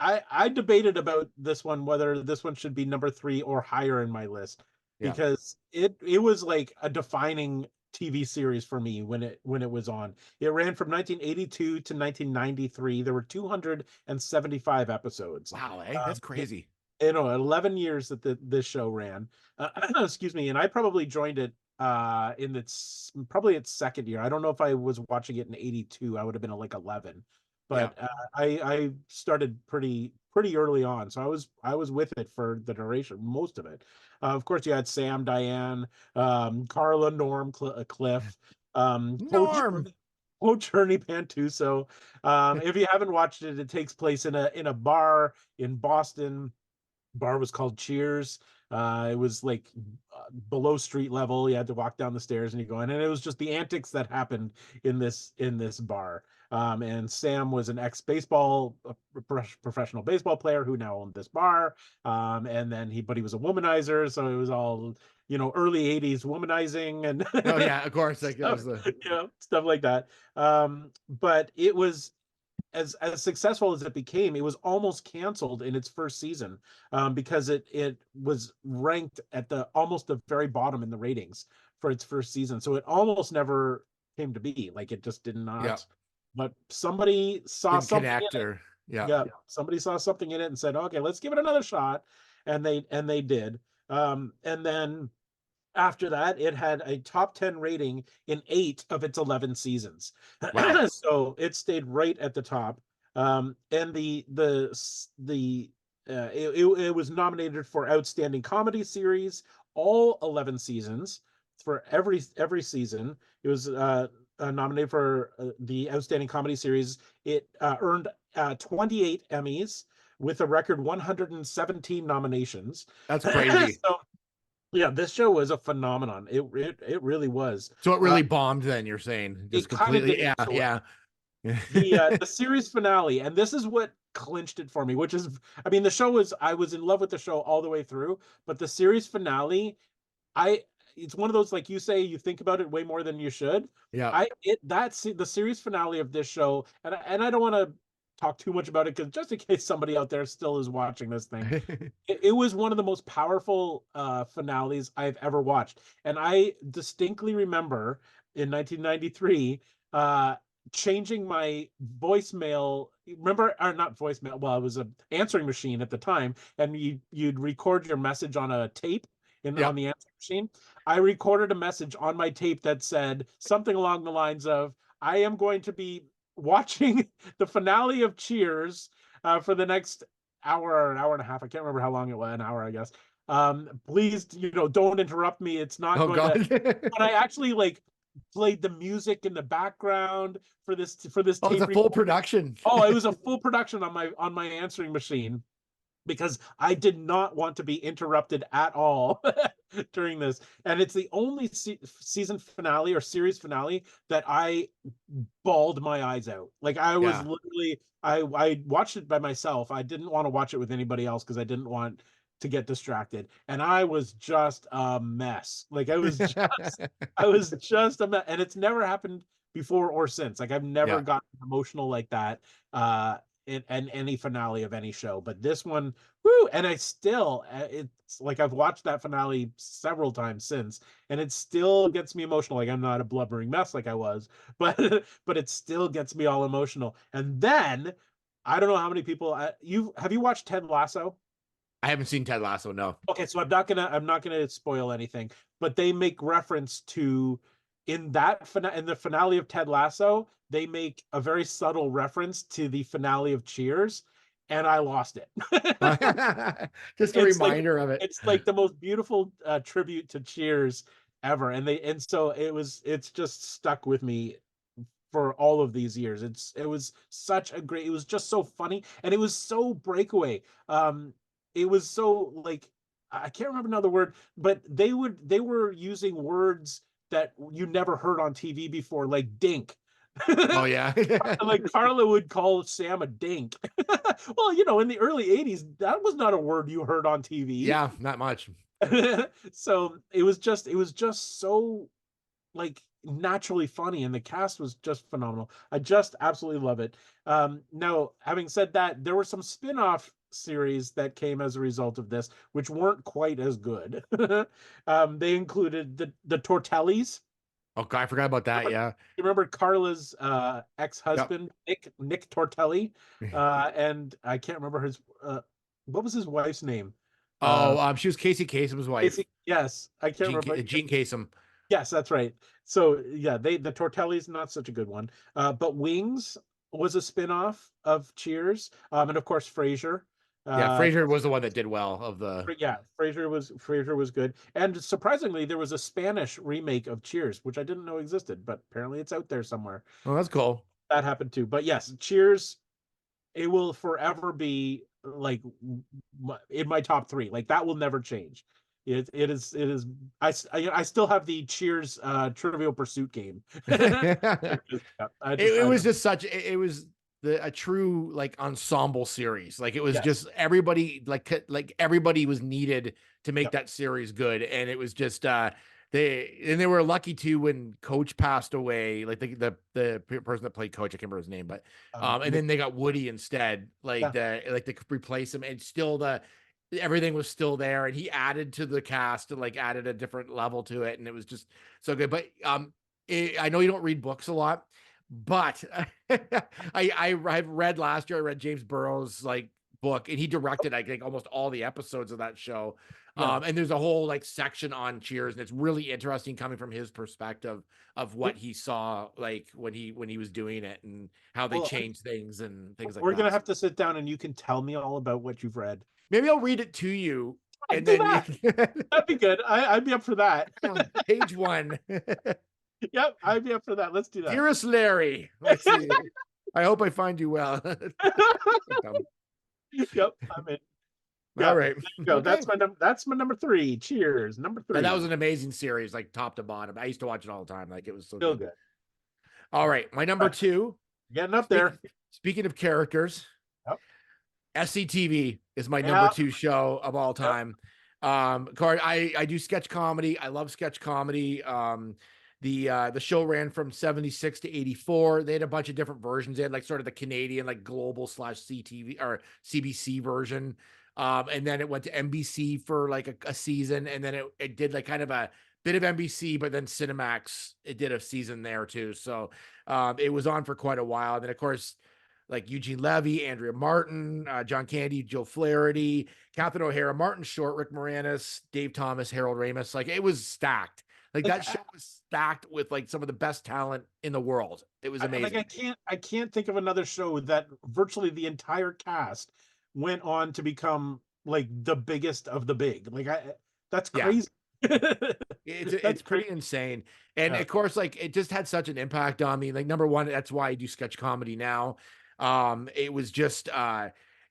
I debated about this one whether this one should be number 3 or higher in my list Yeah. because it was like a defining TV series for me when it was on. It ran from 1982 to 1993. There were 275 episodes. Wow, that's crazy. 11 years that this show ran. Excuse me, and I probably joined it in probably its second year. I don't know if I was watching it in 82. I would have been like 11. But I started pretty early on, so I was with it for the duration, most of it. Of course, you had Sam, Diane, Carla, Norm, Cliff, Norm. Coach Ernie Pantuso. If you haven't watched it, it takes place in a bar in Boston. Bar was called Cheers. It was like below street level. You had to walk down the stairs and you go in, and it was just the antics that happened in this bar. And Sam was an ex-baseball professional baseball player who now owned this bar. And then he was a womanizer, so it was all early 80s womanizing and Oh yeah, of course. Like that stuff, was the stuff like that. But it was as successful as it became, it was almost canceled in its first season because it was ranked at almost the very bottom in the ratings for its first season. So it almost never came to be. Like it just did not. Yeah. But somebody saw something in it. Yeah. Somebody saw something in it and said, "Okay, let's give it another shot," and they did. And then after that, it had a top 10 rating in 8 of its 11 seasons. Wow. So it stayed right at the top. And it was nominated for Outstanding Comedy Series, all 11 seasons. For every season, it was nominated for the Outstanding Comedy Series. It earned 28 Emmys with a record 117 nominations. That's crazy. So, yeah, this show was a phenomenon. It really was. So it really bombed then, you're saying? Just completely. Yeah. The series finale, and this is what clinched it for me, which is, I mean, I was in love with the show all the way through, but the series finale, it's one of those, like you say, you think about it way more than you should. Yeah. That's the series finale of this show, and I don't want to talk too much about it because just in case somebody out there still is watching this thing, it was one of the most powerful finales I've ever watched. And I distinctly remember in 1993 changing my voicemail, remember, or not voicemail, well, it was an answering machine at the time, and you'd record your message on a tape on the answering machine. I recorded a message on my tape that said something along the lines of, "I am going to be watching the finale of Cheers for the next hour or an hour and a half." I can't remember how long it was, an hour, I guess. Please, don't interrupt me. It's not going to. But I actually played the music in the background for this Oh, tape it's a full production. Oh, it was a full production on my answering machine. because I did not want to be interrupted at all during this. And it's the only season finale or series finale that I bawled my eyes out. Like I was Yeah. literally, I watched it by myself. I didn't want to watch it with anybody else because I didn't want to get distracted. And I was just a mess. Like I was just a mess. And it's never happened before or since. Like I've never Yeah. gotten emotional like that. In any finale of any show, but this one, whoo! And I still, it's like I've watched that finale several times since, and it still gets me emotional. Like I'm not a blubbering mess like I was, but but it still gets me all emotional. And then I don't know how many people you have you watched Ted Lasso? I haven't seen Ted Lasso. No. Okay, so I'm not gonna spoil anything, but they make reference to in the finale of Ted Lasso, they make a very subtle reference to the finale of Cheers, and I lost it. Just a It's like reminder of it. it's like the most beautiful tribute to Cheers ever, and so it's just stuck with me for all of these years. It was just so funny, and it was so breakaway. It was so like I can't remember another word, but they were using words that you never heard on TV before, like dink. Oh yeah. Like Carla would call Sam a dink. Well, in the early 80s, that was not a word you heard on TV. Yeah, not much. So it was just so like naturally funny, and the cast was just phenomenal. I just absolutely love it. Now, having said that, there were some spin-off series that came as a result of this, which weren't quite as good. They included the Tortellis. Oh God, I forgot about that. Yeah. You remember Carla's Yep. ex-husband, Nick Tortelli, and I can't remember his what was his wife's name? Oh, she was Casey Kasem's wife, Yes, I can't remember. Jean Kasem. Yes, that's right. So yeah, the Tortelli's not such a good one. But Wings was a spin-off of Cheers. And of course Frasier. Yeah, Uh Frasier was the one that did well of the. yeah, Frasier was good. And surprisingly, there was a Spanish remake of Cheers, which I didn't know existed, but apparently it's out there somewhere. Oh, that's cool. That happened too. But yes, Cheers, it will forever be like in my top three. Like that will never change. It is. I still have the Cheers Trivial Pursuit game. it, I just it have was them. just such. It was a true like ensemble series. Like it was Yes. just everybody like everybody was needed to make Yep. that series good, and it was just they were lucky too when Coach passed away. Like the person that played Coach, I can't remember his name, but and then they got Woody instead, like they could replace him, and still everything was still there, and he added to the cast and like added a different level to it, and it was just so good. But I know you don't read books a lot, but I've read last year. I read James Burrows' like book, and he directed I think almost all the episodes of that show. Yeah. And there's a whole like section on Cheers, and it's really interesting coming from his perspective of what he saw like when he was doing it and how they changed things and things like We're that. gonna have to sit down and you can tell me all about what you've read. Maybe I'll read it to you, and Do then that. That'd be good. I'd be up for that. page one. Yep, I'd be up for that. Let's do that. Dearest Larry, let's see. I hope I find you well. Yep, I'm in. All right. There you go. Okay. That's my number 3. Cheers, number 3. And that was an amazing series, like top to bottom. I used to watch it all the time. Like it was so Still good. good. All right, my number 2. Getting up there. Speaking of characters, Yep. SCTV is my number 2 show of all time. Cord, I do sketch comedy. I love sketch comedy. The show ran from 76 to 84. They had a bunch of different versions. They had like sort of the Canadian, like global / CTV or CBC version. And then it went to NBC for like a season. And then it did like kind of a bit of NBC, but then Cinemax, it did a season there too. So it was on for quite a while. And then of course, like Eugene Levy, Andrea Martin, John Candy, Joe Flaherty, Catherine O'Hara, Martin Short, Rick Moranis, Dave Thomas, Harold Ramis. Like it was stacked. Like that show was stacked with like some of the best talent in the world. It was amazing. Like I can't think of another show that virtually the entire cast went on to become like the biggest of the big. Like that's crazy. It's pretty insane. And of course, like it just had such an impact on me. Like number one, that's why I do sketch comedy now. It was just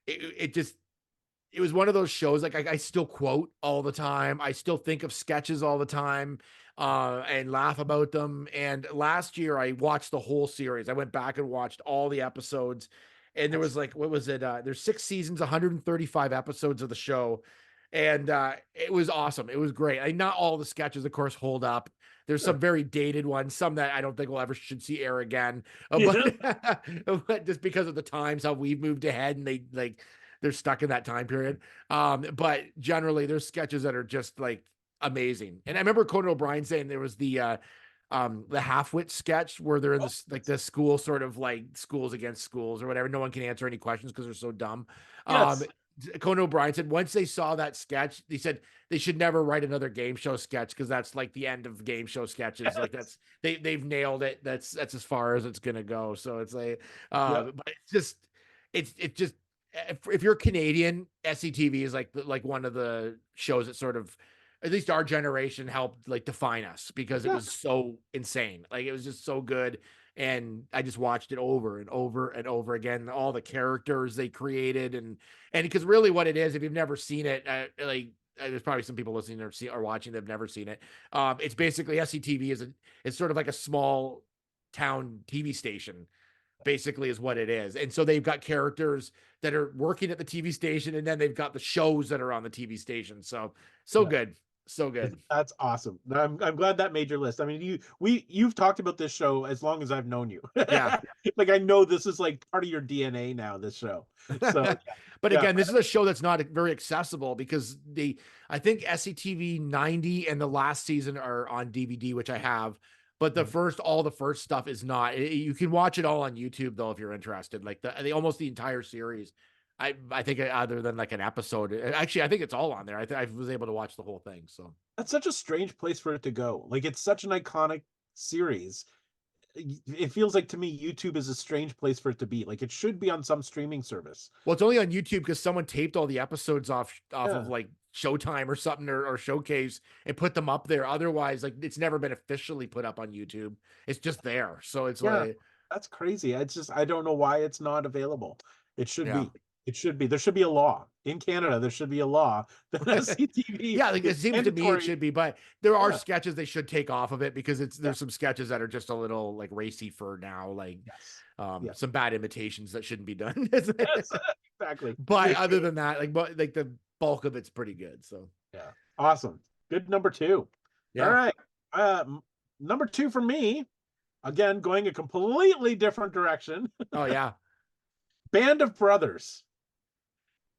it just it was one of those shows, like, I still quote all the time. I still think of sketches all the time, and laugh about them. And last year, I watched the whole series. I went back and watched all the episodes, and there was like, what was it? There's 6 seasons, 135 episodes of the show, and it was awesome. It was great. Not all the sketches, of course, hold up. There's some very dated ones, some that I don't think we'll ever should see air again. But just because of the times how we've moved ahead, and they're stuck in that time period. But generally, there's sketches that are just like amazing. And I remember Conan O'Brien saying there was the half-wit sketch where they're in this like the school, sort of like schools against schools or whatever. No one can answer any questions because they're so dumb. Yes. Conan O'Brien said once they saw that sketch, they said they should never write another game show sketch because that's like the end of game show sketches. Like they've nailed it. That's as far as it's gonna go. So it's like, but it's just if you're Canadian, SCTV is like one of the shows that sort of, at least our generation, helped like define us because it was so insane. Like it was just so good. And I just watched it over and over and over again. All the characters they created, and because really what it is, if you've never seen it, there's probably some people listening or watching that have never seen it. It's basically SCTV it's sort of like a small town TV station, basically, is what it is. And so they've got characters that are working at the TV station, and then they've got the shows that are on the TV station. So good. So good. That's awesome. I'm glad that made your list. I mean, you've talked about this show as long as I've known you. Yeah. Like I know this is like part of your DNA now, this show. So But again, this is a show that's not very accessible because I think SCTV 90 and the last season are on DVD, which I have. But all the first stuff is not. You can watch it all on YouTube though if you're interested. Like almost the entire series. I think other than like an episode, actually, I think it's all on there. I was able to watch the whole thing. So that's such a strange place for it to go. Like it's such an iconic series. It feels like to me YouTube is a strange place for it to be. Like it should be on some streaming service. Well, it's only on YouTube because someone taped all the episodes off of like Showtime or something or Showcase and put them up there. Otherwise, like it's never been officially put up on YouTube. It's just there. So it's like, that's crazy. I don't know why it's not available. It should be. It should be. There should be a law in Canada. There should be a law that SCTV. Like it seems to me it should be, but there are sketches they should take off of it because there's some sketches that are just a little like racy for now, like some bad imitations that shouldn't be done. Exactly. But other than that, like the bulk of it's pretty good. So awesome. Good number 2. All right. Number 2 for me. Again, going a completely different direction. Oh yeah. Band of Brothers.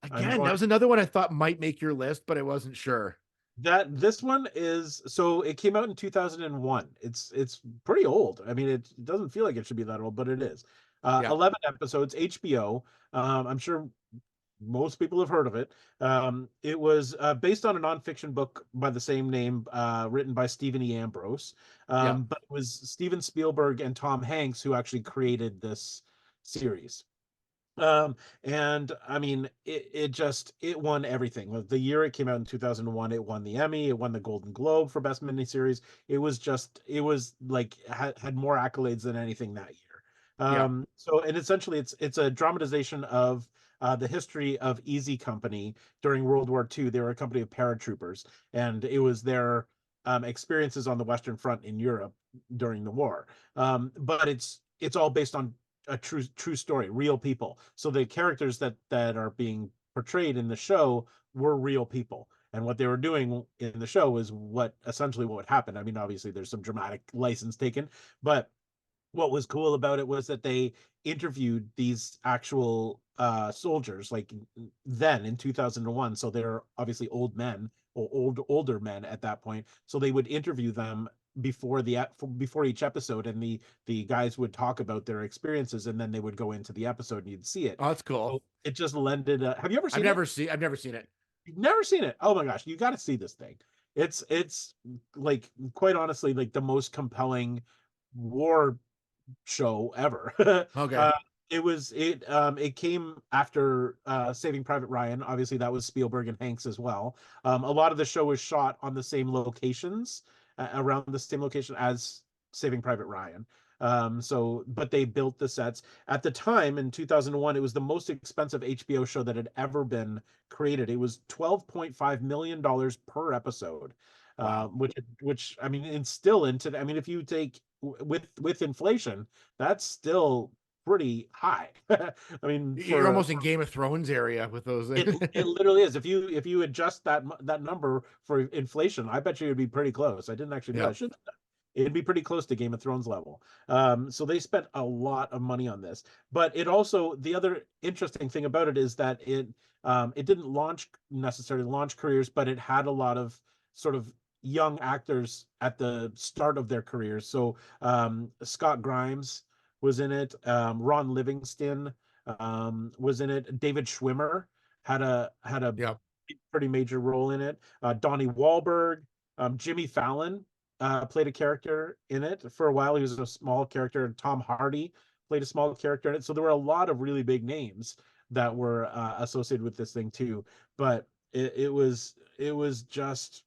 Again, that was another one I thought might make your list, but I wasn't sure. This one is, so it came out in 2001. It's pretty old. I mean, it doesn't feel like it should be that old, but it is. 11 episodes, HBO. I'm sure most people have heard of it. It was based on a nonfiction book by the same name, written by Stephen E. Ambrose. But it was Steven Spielberg and Tom Hanks who actually created this series. And I mean, it won everything. The year it came out in 2001, it won the Emmy, it won the Golden Globe for Best Miniseries. It was like had more accolades than anything that year. So, and essentially it's a dramatization of the history of Easy Company during World War II. They were a company of paratroopers, and it was their experiences on the Western Front in Europe during the war. But it's all based on a true story, real people. So the characters that are being portrayed in the show were real people, and what they were doing in the show is essentially what happened. I mean, obviously there's some dramatic license taken, but what was cool about it was that they interviewed these actual soldiers like then in 2001. So they're obviously old men or older men at that point. So they would interview them before each episode, and the guys would talk about their experiences, and then they would go into the episode and you'd see it. Oh, that's cool. So it just lended. Have you ever seen I've never seen it. You've never seen it? Oh my gosh, you got to see this thing. It's like, quite honestly, like the most compelling war show ever. Okay. It came after Saving Private Ryan. Obviously that was Spielberg and Hanks as well. A lot of the show was shot on the same locations, around the same location as Saving Private Ryan. But they built the sets. At the time in 2001, it was the most expensive HBO show that had ever been created. It was $12.5 million per episode. Wow. Which I mean, it's still into. I mean, if you take with inflation, that's still pretty high. I mean, You're almost in Game of Thrones area with those. it literally is. If you adjust that number for inflation, I bet you it'd be pretty close. I didn't actually do that. I Yep. should. It'd be pretty close to Game of Thrones level. So they spent a lot of money on this. But it also, the other interesting thing about it is that it didn't necessarily launch careers, but it had a lot of sort of young actors at the start of their careers. So Scott Grimes was in it. Ron Livingston was in it. David Schwimmer had a Yep. pretty major role in it. Donnie Wahlberg, Jimmy Fallon played a character in it for a while. He was a small character. Tom Hardy played a small character in it. So there were a lot of really big names that were associated with this thing too. But it was just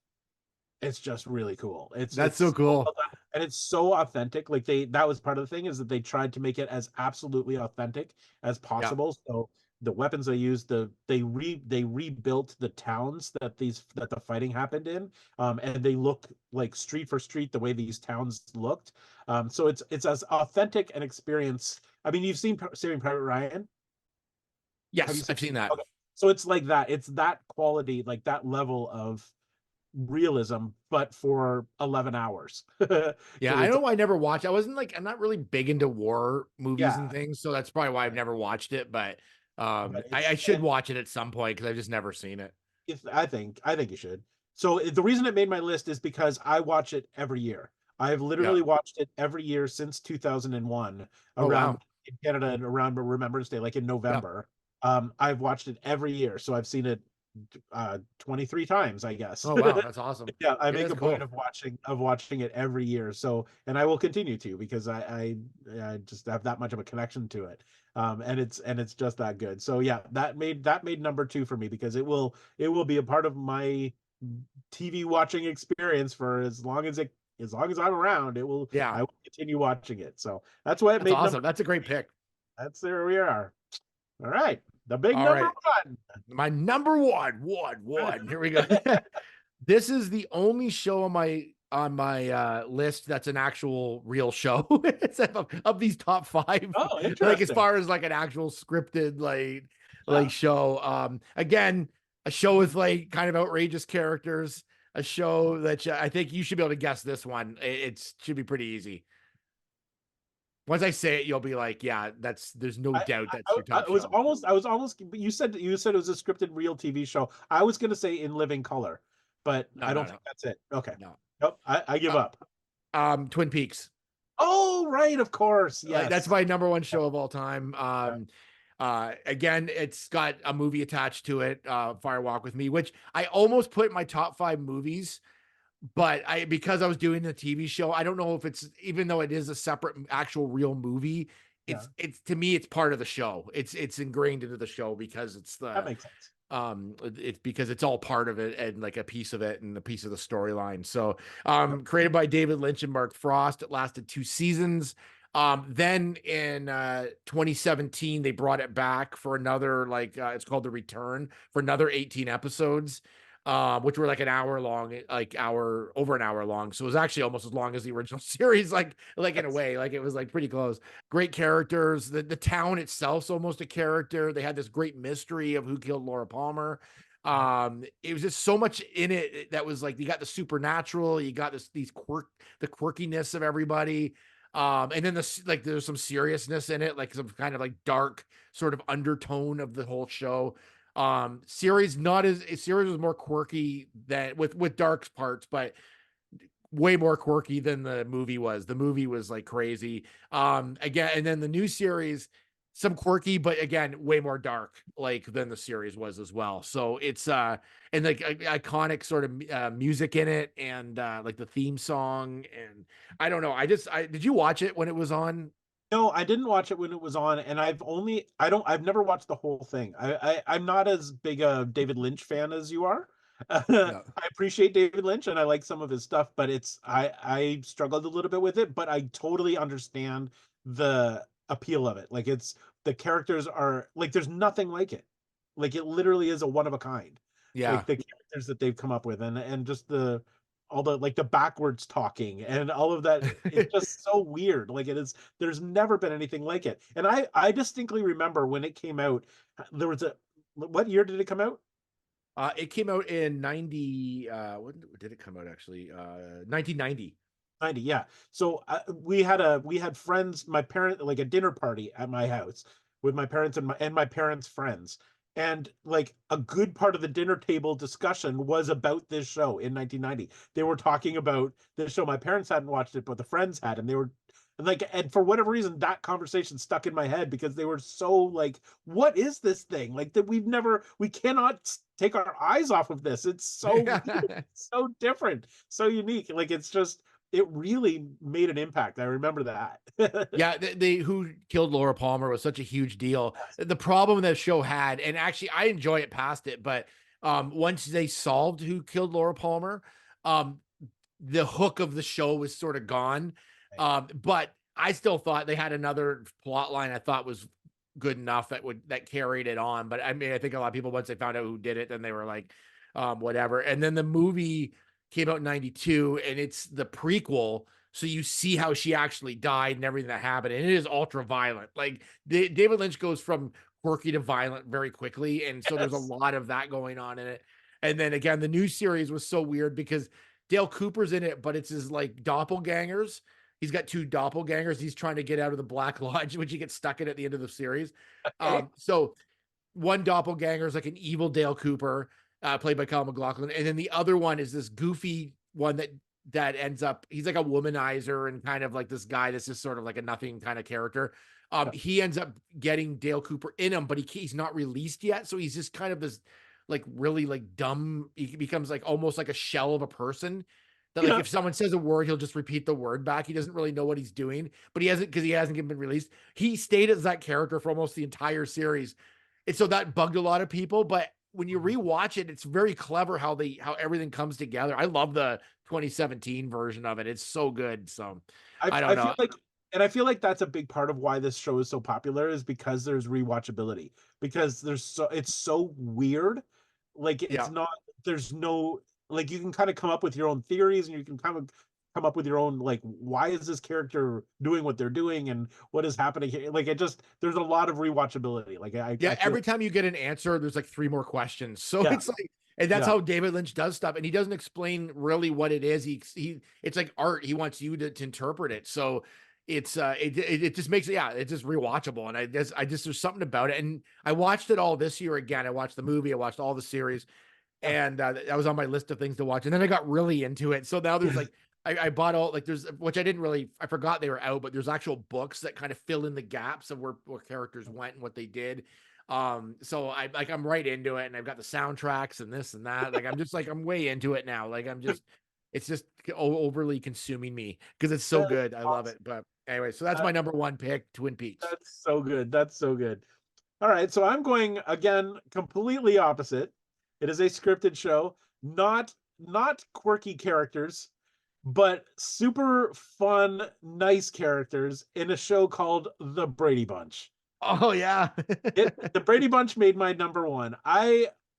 it's just really cool. That's so cool. And it's so authentic. Like that was part of the thing, is that they tried to make it as absolutely authentic as Yeah. possible. So the weapons they used, they rebuilt the towns that the fighting happened in, and they look like street for street the way these towns looked. So it's as authentic an experience. I mean, you've seen Saving Private Ryan. Have you Yes, I've seen that. Okay. So it's like that. It's that quality, like that level of realism, but for 11 hours. Yeah, So I it's know why I never watched. I'm not really big into war movies and yeah, things, so that's probably why I've never watched it. But but I should watch it at some point because I've just never seen it. I think you should. So the reason it made my list is because I watch it every year. I've Yeah. literally watched it every year since 2001 Oh around wow. in Canada and around Remembrance Day, like in Yeah. November. I've watched it every year, so I've seen it 23 times, I guess. Oh wow, that's awesome. Yeah, I It make is a point cool. of watching it every year. So, and I will continue to, because I just have that much of a connection to it. And it's just that good. So yeah, that made number 2 for me, because it will be a part of my TV watching experience for as long as I'm around. Yeah, I will continue watching it. So that's why it that's made number. awesome. That's a great pick. That's there we are. All right, the big All number right, my number one. Here we go. This is the only show on my list that's an actual real show. It's of these top 5, Oh, like as interesting. far as like an actual scripted like show. Again, a show with like kind of outrageous characters. A show that I think you should be able to guess this one. It should be pretty easy. Once I say it, you'll be like, yeah, there's no doubt that's your top show. I was almost. You said it was a scripted real TV show. I was gonna say In Living Color, but No, I no, don't no, think that's it. Okay, no. nope. I give up. Twin Peaks. Oh, right, of course, Like that's yes. my number one show of all time. Again, it's got a movie attached to it, Fire Walk with Me, which I almost put in my top 5 movies, but because I was doing the TV show, I don't know if it's, even though it is a separate actual real movie, Yeah, it's to me it's part of the show. It's ingrained into the show because that makes sense. it's because it's all part of it and like a piece of it and a piece of the storyline. So created by David Lynch and Mark Frost. It lasted 2 seasons. Then in 2017 they brought it back for another, like it's called The Return, for another 18 episodes, which were like an hour long, over an hour long. So it was actually almost as long as the original series, like in a way, like it was like pretty close. Great characters. The town itself's almost a character. They had this great mystery of who killed Laura Palmer. It was just so much in it that was like, you got the supernatural, you got the quirkiness of everybody. And then there's some seriousness in it, like some kind of like dark sort of undertone of the whole show. Series was more quirky than with dark parts, but way more quirky than the movie was. The movie was like crazy. Again, and then the new series, some quirky, but again, way more dark, like than the series was as well. So it's and like iconic sort of music in it, and like the theme song, and I don't know. Did you watch it when it was on? No, I didn't watch it when it was on, and I've never watched the whole thing. I'm not as big a David Lynch fan as you are. Yeah. I appreciate David Lynch and I like some of his stuff, but I struggled a little bit with it, but I totally understand the appeal of it. Like the characters are like there's nothing like it. Like it literally is a one of a kind. Yeah. Like the characters that they've come up with and just the all the like the backwards talking and all of that, it's just so weird. Like it is, there's never been anything like it. And I distinctly remember when it came out, there was a what year did it come out? It came out in 90. When did it come out actually? 1990. 90, yeah. So we had friends, my parent, like a dinner party at my house with my parents and my parents' friends. And like a good part of the dinner table discussion was about this show in 1990. They were talking about this show. My parents hadn't watched it, but the friends had, and they were like, and for whatever reason, that conversation stuck in my head because they were so like, what is this thing? Like that we cannot take our eyes off of this. It's so weird, so different, so unique. Like it's just it really made an impact. I remember that. Yeah, they who killed Laura Palmer was such a huge deal. The problem that show had, and actually I enjoy it past it, but once they solved who killed Laura Palmer, um, the hook of the show was sort of gone. But I still thought they had another plot line I thought was good enough that carried it on. But I mean, I think a lot of people, once they found out who did it, then they were like, whatever. And then the movie came out in 92 and it's the prequel. So you see how she actually died and everything that happened. And it is ultra violent. Like David Lynch goes from quirky to violent very quickly. And so there's a lot of that going on in it. And then again, the new series was so weird because Dale Cooper's in it, but it's his like doppelgangers. He's got two doppelgangers. He's trying to get out of the Black Lodge, which he gets stuck in at the end of the series. So one doppelganger is like an evil Dale Cooper, played by Kyle MacLachlan, and then the other one is this goofy one that ends up, he's like a womanizer and kind of like this guy that's just sort of like a nothing kind of character. He ends up getting Dale Cooper in him, but he's not released yet, so he's just kind of this like really like dumb. He becomes like almost like a shell of a person. That like if someone says a word, he'll just repeat the word back. He doesn't really know what he's doing, but he hasn't because he hasn't been released. He stayed as that character for almost the entire series, and so that bugged a lot of people. But when you rewatch it, it's very clever how everything comes together. I love the 2017 version of it. It's so good. So I don't know. Feel like, and I feel like that's a big part of why this show is so popular is because there's rewatchability. Because it's so weird. Like it's not. There's no like you can kind of come up with your own theories and you can kind of come up with your own like why is this character doing what they're doing and what is happening here. Like it just there's a lot of rewatchability. Like I every time you get an answer, there's like three more questions. So it's like, and that's how David Lynch does stuff, and he doesn't explain really what it is. He it's like art. He wants you to interpret it. So it's it just makes it's just rewatchable, and I just there's something about it. And I watched it all this year again. I watched the movie. I watched all the series. And that was on my list of things to watch. And then I got really into it. So now there's like, I bought all like there's which I forgot they were out, but there's actual books that kind of fill in the gaps of where characters went and what they did. So I'm right into it, and I've got the soundtracks and this and that. Like I'm way into it now. Like it's just overly consuming me because it's so good. I love it. But anyway, so that's my number one pick, Twin Peaks. That's so good. That's so good. All right, so I'm going again completely opposite. It is a scripted show, not quirky characters, but super fun, nice characters in a show called The Brady Bunch. Oh yeah. The Brady Bunch made my number one.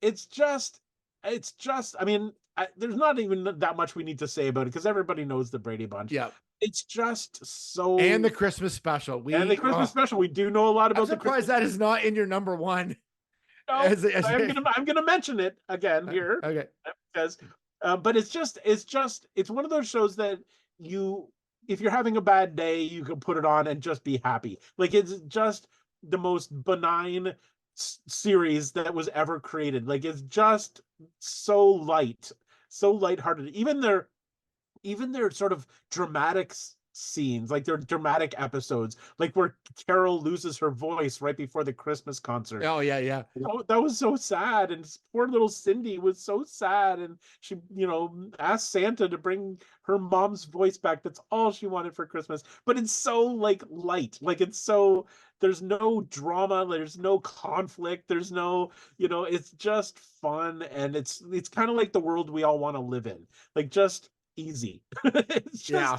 It's just I mean, there's not even that much we need to say about it because everybody knows The Brady Bunch. Yeah. It's just so, and the Christmas special. Special. We do know a lot about the Christmas. That is not in your number one. No, I'm gonna mention it again here. Okay. Because but it's one of those shows that if you're having a bad day, you can put it on and just be happy. Like it's just the most benign series that was ever created. Like it's just so lighthearted. Even their sort of dramatic scenes, like they're dramatic episodes, like where Carol loses her voice right before the Christmas concert. Oh yeah, yeah. That was so sad, and poor little Cindy was so sad, and she, asked Santa to bring her mom's voice back. That's all she wanted for Christmas. But it's so like light, like it's so, there's no drama, there's no conflict, there's no, it's just fun, and it's kind of like the world we all want to live in, like just easy. It's just, Yeah.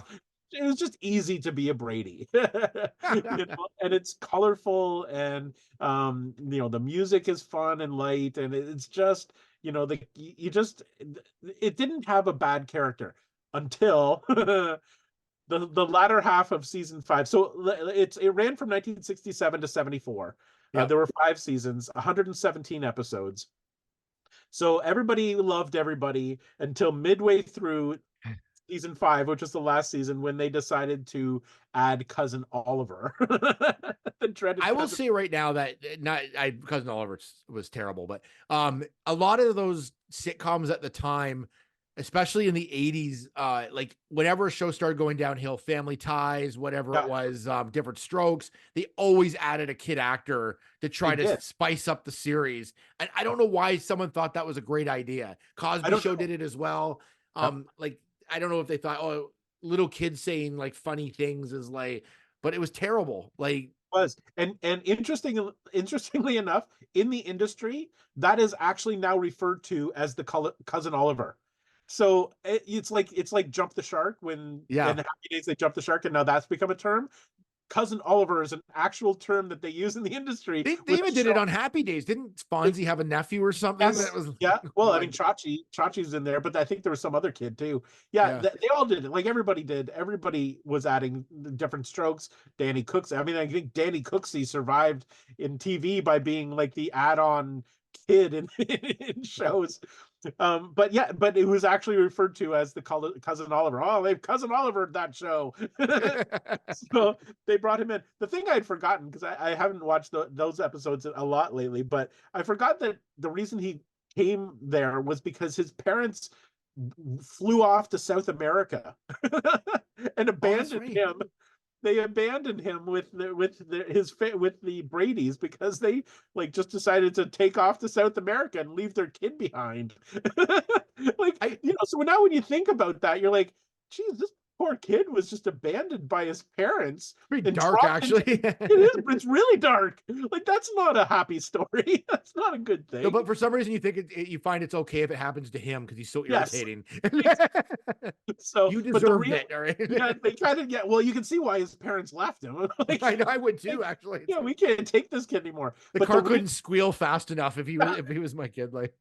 it was just easy to be a Brady. And it's colorful, and the music is fun and light, and it's just, it didn't have a bad character until the latter half of season 5. So it ran from 1967 to 74. Yep. There were 5 seasons, 117 episodes. So everybody loved everybody until midway through season 5, which was the last season, when they decided to add Cousin Oliver. I will say right now that Cousin Oliver was terrible, but a lot of those sitcoms at the time, especially in the 80s, like whenever a show started going downhill, Family Ties, whatever it was, Different Strokes, they always added a kid actor to try to spice up the series. And I don't know why someone thought that was a great idea. Cosby Show did it as well. Like, I don't know if they thought, oh, little kids saying like funny things is like, but it was terrible. Like, was. And interestingly enough, in the industry, that is actually now referred to as the Cousin Oliver. So it's like jump the shark, when in Happy Days they jump the shark, and now that's become a term. Cousin Oliver is an actual term that they use in the industry. They even did it on Happy Days. Didn't Fonzie have a nephew or something? Yes, that was well, I mean, Chachi's in there, but I think there was some other kid too. They all did it. Like everybody did. Everybody was adding different strokes. Danny Cooks. I mean, I think Danny Cooksey survived in TV by being like the add-on kid in shows. But it was actually referred to as the Cousin Oliver. Oh, they've Cousin Oliver that show. So they brought him in. The thing I'd forgotten, because I haven't watched those episodes a lot lately, but I forgot that the reason he came there was because his parents flew off to South America and abandoned him. They abandoned him with the Brady's, because they like just decided to take off to South America and leave their kid behind. So now when you think about that, you're like, geez, this poor kid was just abandoned by his parents. Pretty dark, actually. It's really dark. Like, that's not a happy story. That's not a good thing. No, but for some reason you think you find it's okay if it happens to him because he's so irritating. So you deserve it. All right. Yeah, they kind of well, you can see why his parents left him. Like, I know, I would too, actually. Yeah, we can't take this kid anymore. The car couldn't squeal fast enough if he was my kid. Like,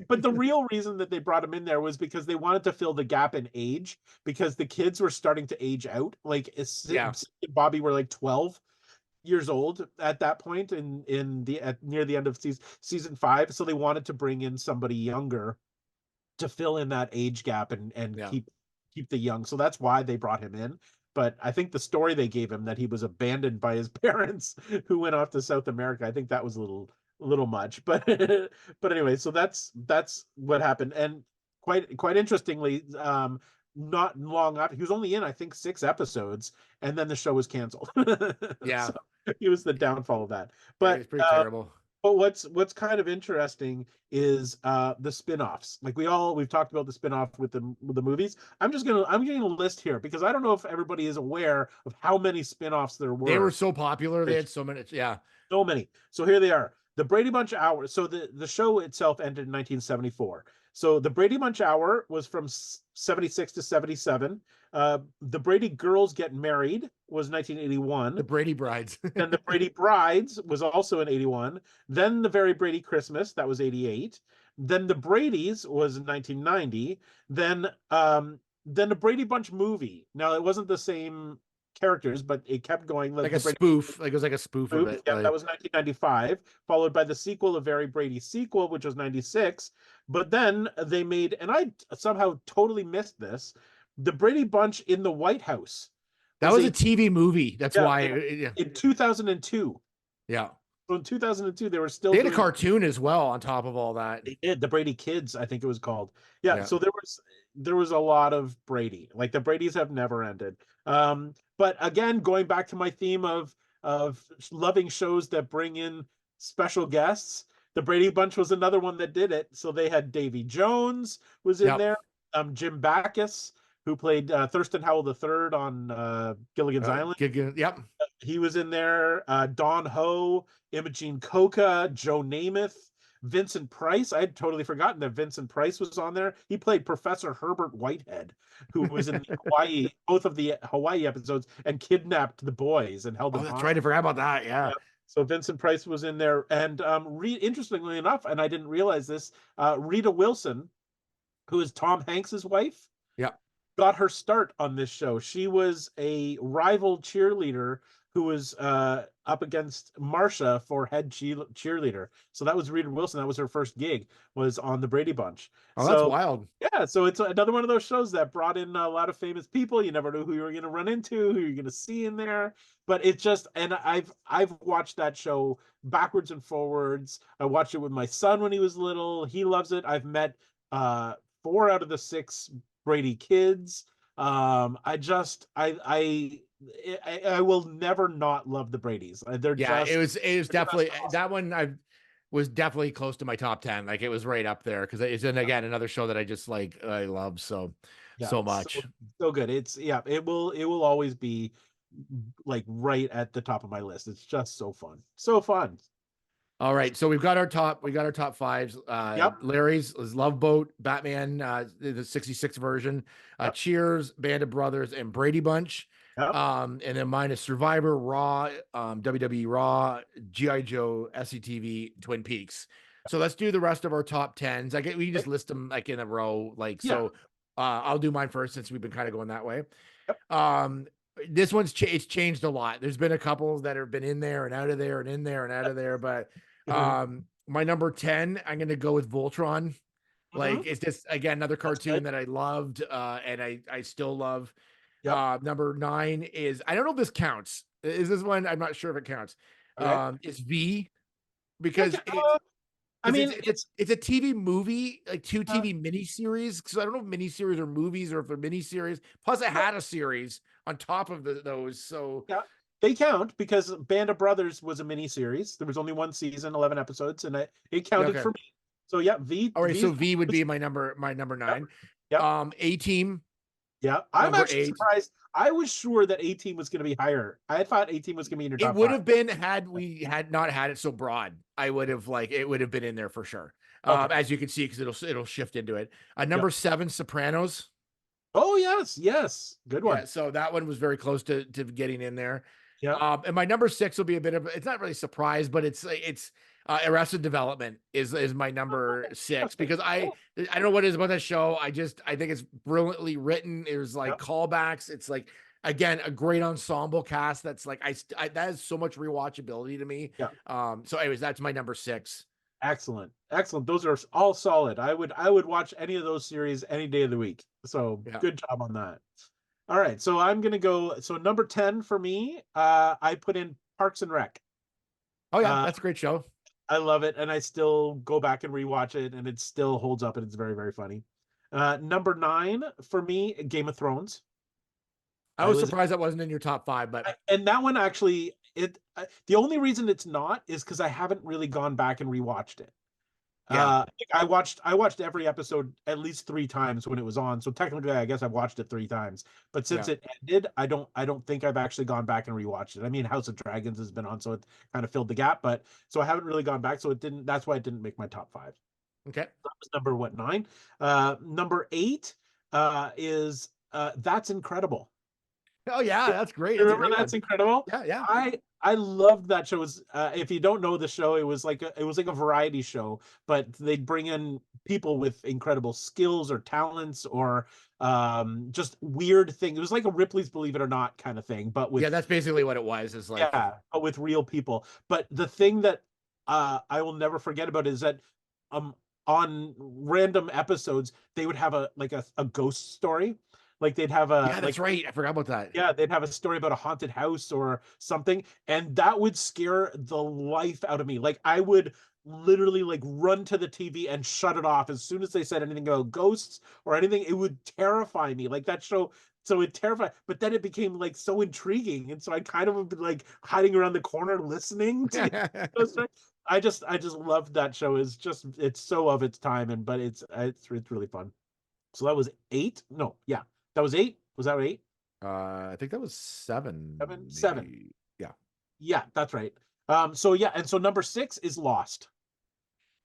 but the real reason that they brought him in there was because they wanted to fill the gap in age, because the kids were starting to age out. Like, Bobby were like 12 years old at that point near the end of season 5, so they wanted to bring in somebody younger to fill in that age gap and keep the young. So that's why they brought him in. But I think the story they gave him, that he was abandoned by his parents who went off to South America, I think that was a little much. But but anyway, so that's what happened. And quite interestingly, not long after, he was only in, I think, 6 episodes, and then the show was canceled. Yeah. So he was the downfall of that. But it's pretty terrible. But what's kind of interesting is the spin-offs. Like we've talked about the spin-off with the movies. I'm getting a list here, because I don't know if everybody is aware of how many spin-offs there were. They were so popular. They had so many. Yeah. So many. So here they are. The Brady Bunch Hour. So the show itself ended in 1974. So the Brady Bunch Hour was from 76 to 77. The Brady Girls Get Married was 1981. The Brady Brides. Then the Brady Brides was also in 81. Then the Very Brady Christmas, that was 88. Then the Brady's was in 1990. Then the Brady Bunch movie. Now, it wasn't the same characters, but it kept going like a spoof. Like it was like a spoof of it. Yeah, that was 1995, followed by the sequel, A Very Brady Sequel, which was 96. But then they made, and I somehow totally missed this, the Brady Bunch in the White House. That was a TV movie. That's why. In 2002. Yeah. So in 2002, they were still They had a doing. cartoon as well on top of all that. They did the Brady Kids, I think it was called. Yeah, Yeah. so there was a lot of Brady. Like the Bradys have never ended. But again, going back to my theme of loving shows that bring in special guests, the Brady Bunch was another one that did it. So they had Davy Jones was in Yep. there, Jim Backus, who played Thurston Howell III on Gilligan's Island. Yep. He was in there. Don Ho, Imogene Coca, Joe Namath, Vincent Price. I had totally forgotten that Vincent Price was on there. He played Professor Herbert Whitehead, who was in both of the Hawaii episodes, and kidnapped the boys and held Oh, them that's hostage. right. I forgot about that. Yeah. Yeah. So Vincent Price was in there, and interestingly enough, and I didn't realize this, Rita Wilson, who is Tom Hanks's wife, Yep. got her start on this show. She was a rival cheerleader who was up against Marsha for head cheerleader. So that was Rita Wilson. That was her first gig, was on the Brady Bunch. Oh, that's So wild. yeah, so it's another one of those shows that brought in a lot of famous people. You never know who you're going to run into, who you're going to see in there. But it's just, and I've watched that show backwards and forwards. I watched it with my son when he was little. He loves it. I've met 4 out of the 6 Brady kids. I will never not love the Brady's. They're Yeah, just it was definitely awesome. that one. I was definitely close to my top 10. Like it was right up there because it's again another show that I just like I love so much. So good. It will always be like right at the top of my list. It's just so fun. So fun. All right, so we got our top fives. Yep. Larry's is Love Boat, Batman, the 66 version, Yep. Cheers, Band of Brothers, and Brady Bunch. Yep. And then mine is Survivor, Raw, WWE Raw, GI Joe, SCTV, Twin Peaks. So let's do the rest of our top 10s. We just list them like in a row, like so. I'll do mine first since we've been kind of going that way. Yep. This one's it's changed a lot. There's been a couple that have been in there and out of there and in there and out of there, but my number 10, I'm gonna go with Voltron. Like it's just again another cartoon that I loved and I still love. Yep. Number 9 is, I don't know if this counts. Is this one? I'm not sure if it counts. Okay. It's V, because it's a TV movie, like 2 TV miniseries. So I don't know if miniseries are movies or if they're miniseries. Plus, it had a series on top of those. So yeah, they count because Band of Brothers was a miniseries. There was only 1 season, 11 episodes, and it counted for me. So yeah, V. All right, so V would be my number 9. Yeah. A-Team. Yeah, I'm Number actually 8. surprised. I was sure that A-Team was going to be higher. I thought A-Team was going to be in your top It would 5. have been had we had not had it so broad. I would have it would have been in there for sure. Okay. As you can see, because it'll shift into it. Number 7, Sopranos. Oh yes, good one. Yeah, so that one was very close to getting in there. Yeah. And my number 6 will be a bit of, it's not really a surprise, but it's Arrested Development is my number 6, because I don't know what it is about that show. I think it's brilliantly written. There's like callbacks. It's like, again, a great ensemble cast. That's like, that is so much rewatchability to me. Yeah. So anyways, that's my number 6. Excellent. Those are all solid. I would watch any of those series any day of the week. So good job on that. All right. So I'm going to go. So number 10 for me, I put in Parks and Rec. Oh yeah. That's a great show. I love it. And I still go back and rewatch it, and it still holds up, and it's very, very funny. Number 9 for me, Game of Thrones. I was surprised that wasn't in your top 5, but and that one actually, the only reason it's not is because I haven't really gone back and rewatched it. I watched every episode at least 3 times when it was on. So technically, I guess I've watched it 3 times. But since it ended, I don't think I've actually gone back and rewatched it. I mean, House of Dragons has been on, so it kind of filled the gap. But so I haven't really gone back. So it didn't. That's why it didn't make my top 5. Okay. That was number 9. Number 8 is That's Incredible. Oh yeah, that's great. Remember That's Incredible? Yeah. I loved that show. It was, if you don't know the show, it was like a variety show, but they'd bring in people with incredible skills or talents or just weird things. It was like a Ripley's Believe It or Not kind of thing, but with that's basically what it was. Is like but with real people. But the thing that I will never forget about is that on random episodes they would have a ghost story. Like they'd have a Yeah, that's right. I forgot about that. yeah, they'd have a story about a haunted house or something, and that would scare the life out of me. Like I would literally like run to the TV and shut it off as soon as they said anything about ghosts or anything. It would terrify me. Like that show, so it terrified. But then it became like so intriguing, and so I kind of would be like hiding around the corner listening to those stories. I just love that show. It's so of its time, and but it's really fun. So that was 8. No, yeah, that was 8. Was that 8? I think that was 7. 7. 7. Maybe. Yeah. Yeah, that's right. So yeah, and so number 6 is Lost.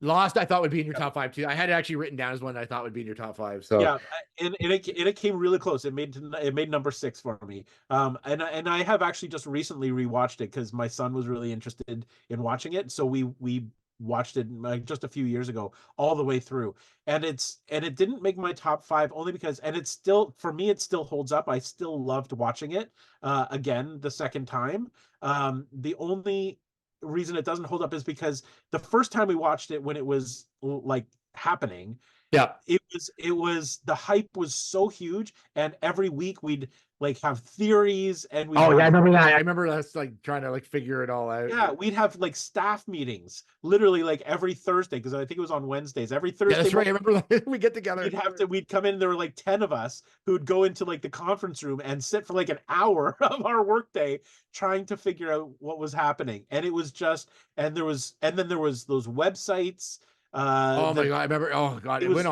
Lost, I thought would be in your top 5 too. I had it actually written down as one that I thought would be in your top 5. So Yeah, and it came really close. It made number 6 for me. And I have actually just recently rewatched it because my son was really interested in watching it. So we watched it like just a few years ago all the way through, and it didn't make my top 5 only because, and it's still, for me, it still holds up. I still loved watching it again the second time. The only reason it doesn't hold up is because the first time we watched it, when it was like happening, yeah, it was the hype was so huge, and every week we'd like have theories, and we'd I have, remember that. I remember us like trying to like figure it all out. yeah, we'd have like staff meetings literally like every Thursday, because I think it was on Wednesdays. Every Thursday, Yeah, that's right. I remember we get together. we'd come in, there were like 10 of us who'd go into like the conference room and sit for like an hour of our workday trying to figure out what was happening. And it was just, and then there was those websites. Oh my God. I remember. Oh God. It went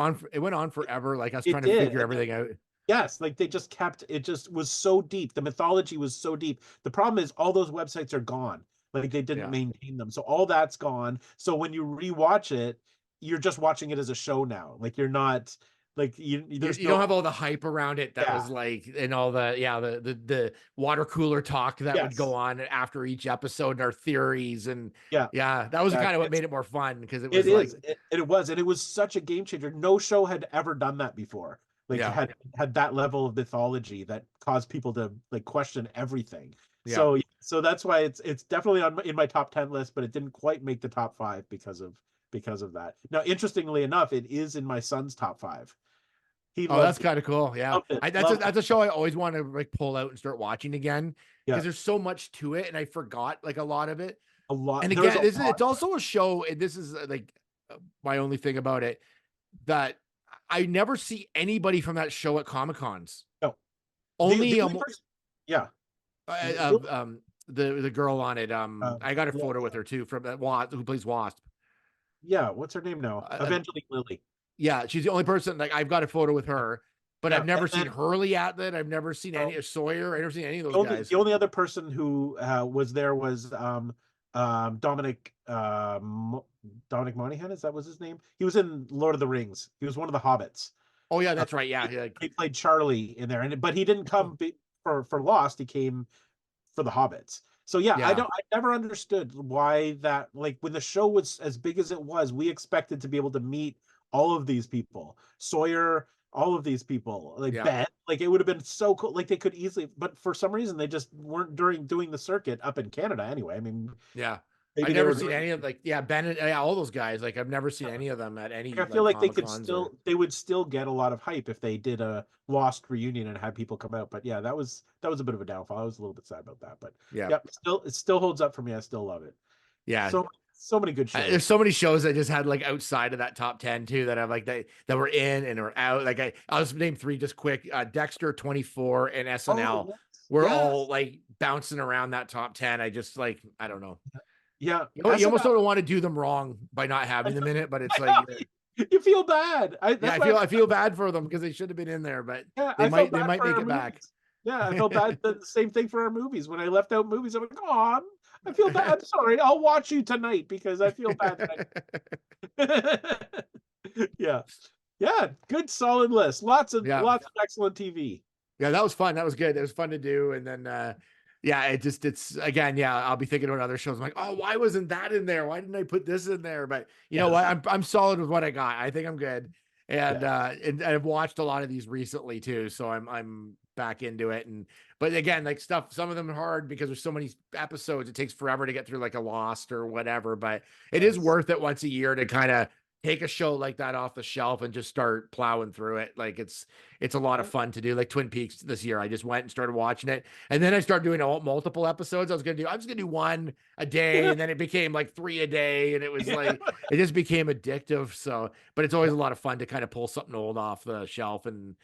on forever. Like us trying to figure everything out. Yes, like they just kept it, just was so deep. The mythology was so deep. The problem is all those websites are gone. Like they didn't maintain them. So all that's gone. So when you rewatch it, you're just watching it as a show now. Like you're not like you don't have all the hype around it that was like, and all the water cooler talk that would go on after each episode, and our theories, and that was kind of what made it more fun, because it was such a game changer. No show had ever done that before. Like had that level of mythology that caused people to like question everything. So that's why it's definitely in my top 10 list, but it didn't quite make the top 5 because of that. Now, interestingly enough, it is in my son's top 5. That's kind of cool. Yeah, that's a show I always want to like pull out and start watching again, because there's so much to it, and I forgot like a lot of it. And again, it's also a show, and this is like my only thing about it, that I never see anybody from that show at Comic-Cons. No, only the girl on it. I got a photo with her too, from who plays Wasp. Yeah, what's her name now? Evangeline Lilly. Yeah, she's the only person, like I've got a photo with her, but I've never seen Hurley at that. I've never seen any Sawyer. I've never seen any of those guys. The only other person who was there was Dominic Monaghan, is that was his name? He was in Lord of the Rings. He was one of the hobbits. Oh yeah, that's right. Yeah, he played Charlie in there, but he didn't come for Lost. He came for the hobbits. So I never understood why that, like when the show was as big as it was, we expected to be able to meet all of these people, Sawyer, all of these people, like Ben, like it would have been so cool. Like they could easily, but for some reason they just weren't doing the circuit up in Canada anyway. I mean, I've never seen any of Ben and all those guys. Like I've never seen any of them at any. I feel like they would still get a lot of hype if they did a Lost reunion and had people come out. But that was a bit of a downfall. I was a little bit sad about that, but it still holds up for me. I still love it. Yeah. So many good shows. There's so many shows I just had like outside of that top 10 too, that I'm like that were in and were out. Like I'll just name 3 just quick. Dexter, 24, and SNL were all like bouncing around that top 10. I just like, I don't know. Yeah. You almost don't want to do them wrong by not having them in it, but it's like you feel bad. I feel bad for them, because they should have been in there, but they might make it back. Yeah, I felt bad. The same thing for our movies. When I left out movies, I'm like, oh, I feel bad. I'm sorry. I'll watch you tonight because I feel bad tonight. Yeah. Good solid list. Lots of excellent TV. Yeah, that was fun. That was good. It was fun to do. And then it's again, I'll be thinking about other shows. I'm like, oh, why wasn't that in there? Why didn't I put this in there? But you know what? I'm solid with what I got. I think I'm good. And and I've watched a lot of these recently too, so I'm back into it. But again, like some of them are hard because there's so many episodes. It takes forever to get through like a Lost or whatever. But it is worth it once a year to kind of take a show like that off the shelf and just start plowing through it. Like it's a lot of fun to do. Like Twin Peaks this year, I just went and started watching it, and then I started doing multiple episodes. I was just gonna do one a day, and then it became like 3 a day, and it was like it just became addictive. So, but it's always a lot of fun to kind of pull something old off the shelf and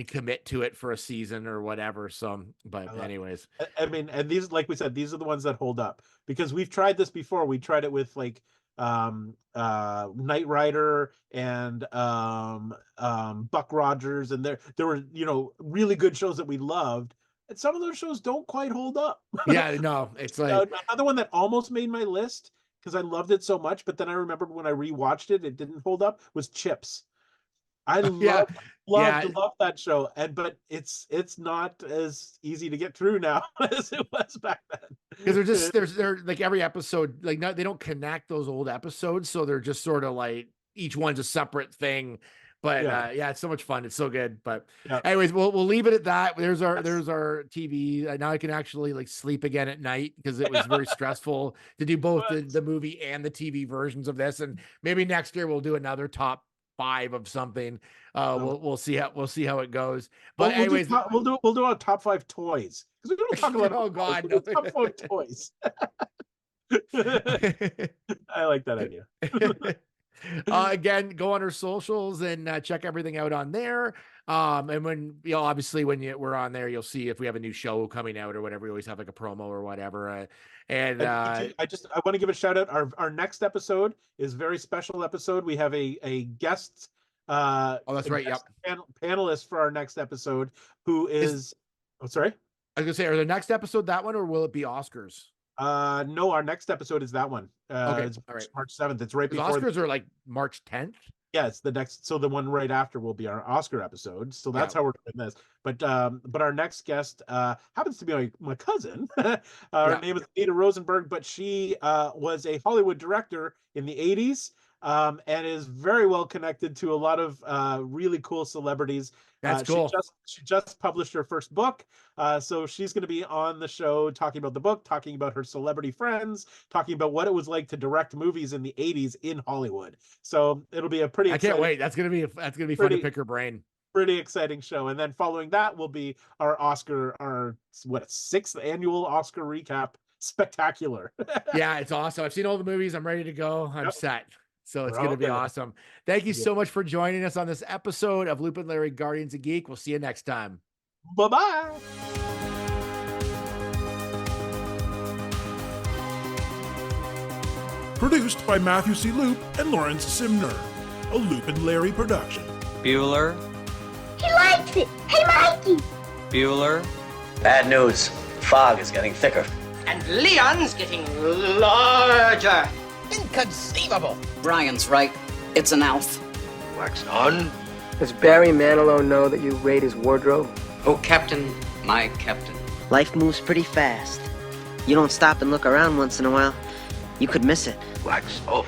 commit to it for a season or whatever. So, but anyways, I mean, and these, like we said, these are the ones that hold up, because we've tried this before. We tried it with like Knight Rider and Buck Rogers, and there were, you know, really good shows that we loved, and some of those shows don't quite hold up. yeah, no, it's like Another one that almost made my list because I loved it so much, but then I remembered when I rewatched it, it didn't hold up, was Chips. I yeah, love that show, but it's not as easy to get through now as it was back then. because they're like every episode, like they don't connect those old episodes, so they're just sort of like each one's a separate thing. But yeah, it's so much fun. It's so good. But anyways, we'll leave it at that. There's our TV. Now I can actually like sleep again at night because it was very stressful to do both the movie and the TV versions of this. And maybe next year we'll do another top 5 of something. We'll see how it goes. But anyways, we'll do our top 5 toys, because we're going to talk about oh god, no. Top 5 toys. I like that idea. Again, go on our socials and check everything out on there. And when obviously when we're on there, you'll see if we have a new show coming out or whatever. We always have like a promo or whatever. I want to give a shout out. Our next episode is a very special episode. We have a guest. That's right. Yep. Panelist for our next episode, who is. Sorry. I was gonna say, are the next episode that one, or will it be Oscars? No, our next episode is that one. Okay, it's all right. March 7th. It's right before Oscars are like March 10th. Yeah, it's the next. So the one right after will be our Oscar episode. So that's how we're doing this. But our next guest happens to be my cousin. Her name is Ada Rosenberg, but she was a Hollywood director in the 80s. And is very well connected to a lot of really cool celebrities. That's cool. She just published her first book. So she's going to be on the show talking about the book, talking about her celebrity friends, talking about what it was like to direct movies in the 80s in Hollywood. So it'll be a pretty I can't wait. That's going to be fun to pick her brain. Pretty exciting show. And then following that will be our 6th annual Oscar recap spectacular. Yeah, it's awesome. I've seen all the movies. I'm ready to go. I'm set. So it's going to be awesome. Thank you so much for joining us on this episode of Loop and Larry Guardians of Geek. We'll see you next time. Bye-bye. Produced by Matthew C. Loop and Lawrence Simner. A Loop and Larry production. Bueller. He likes it. Hey, Mikey. Bueller. Bad news. Fog is getting thicker. And Leon's getting larger. Inconceivable. Brian's right. It's an elf. Wax on. Does Barry Manilow know that you raid his wardrobe? Oh, Captain, my captain. Life moves pretty fast. You don't stop and look around once in a while, you could miss it. Wax off.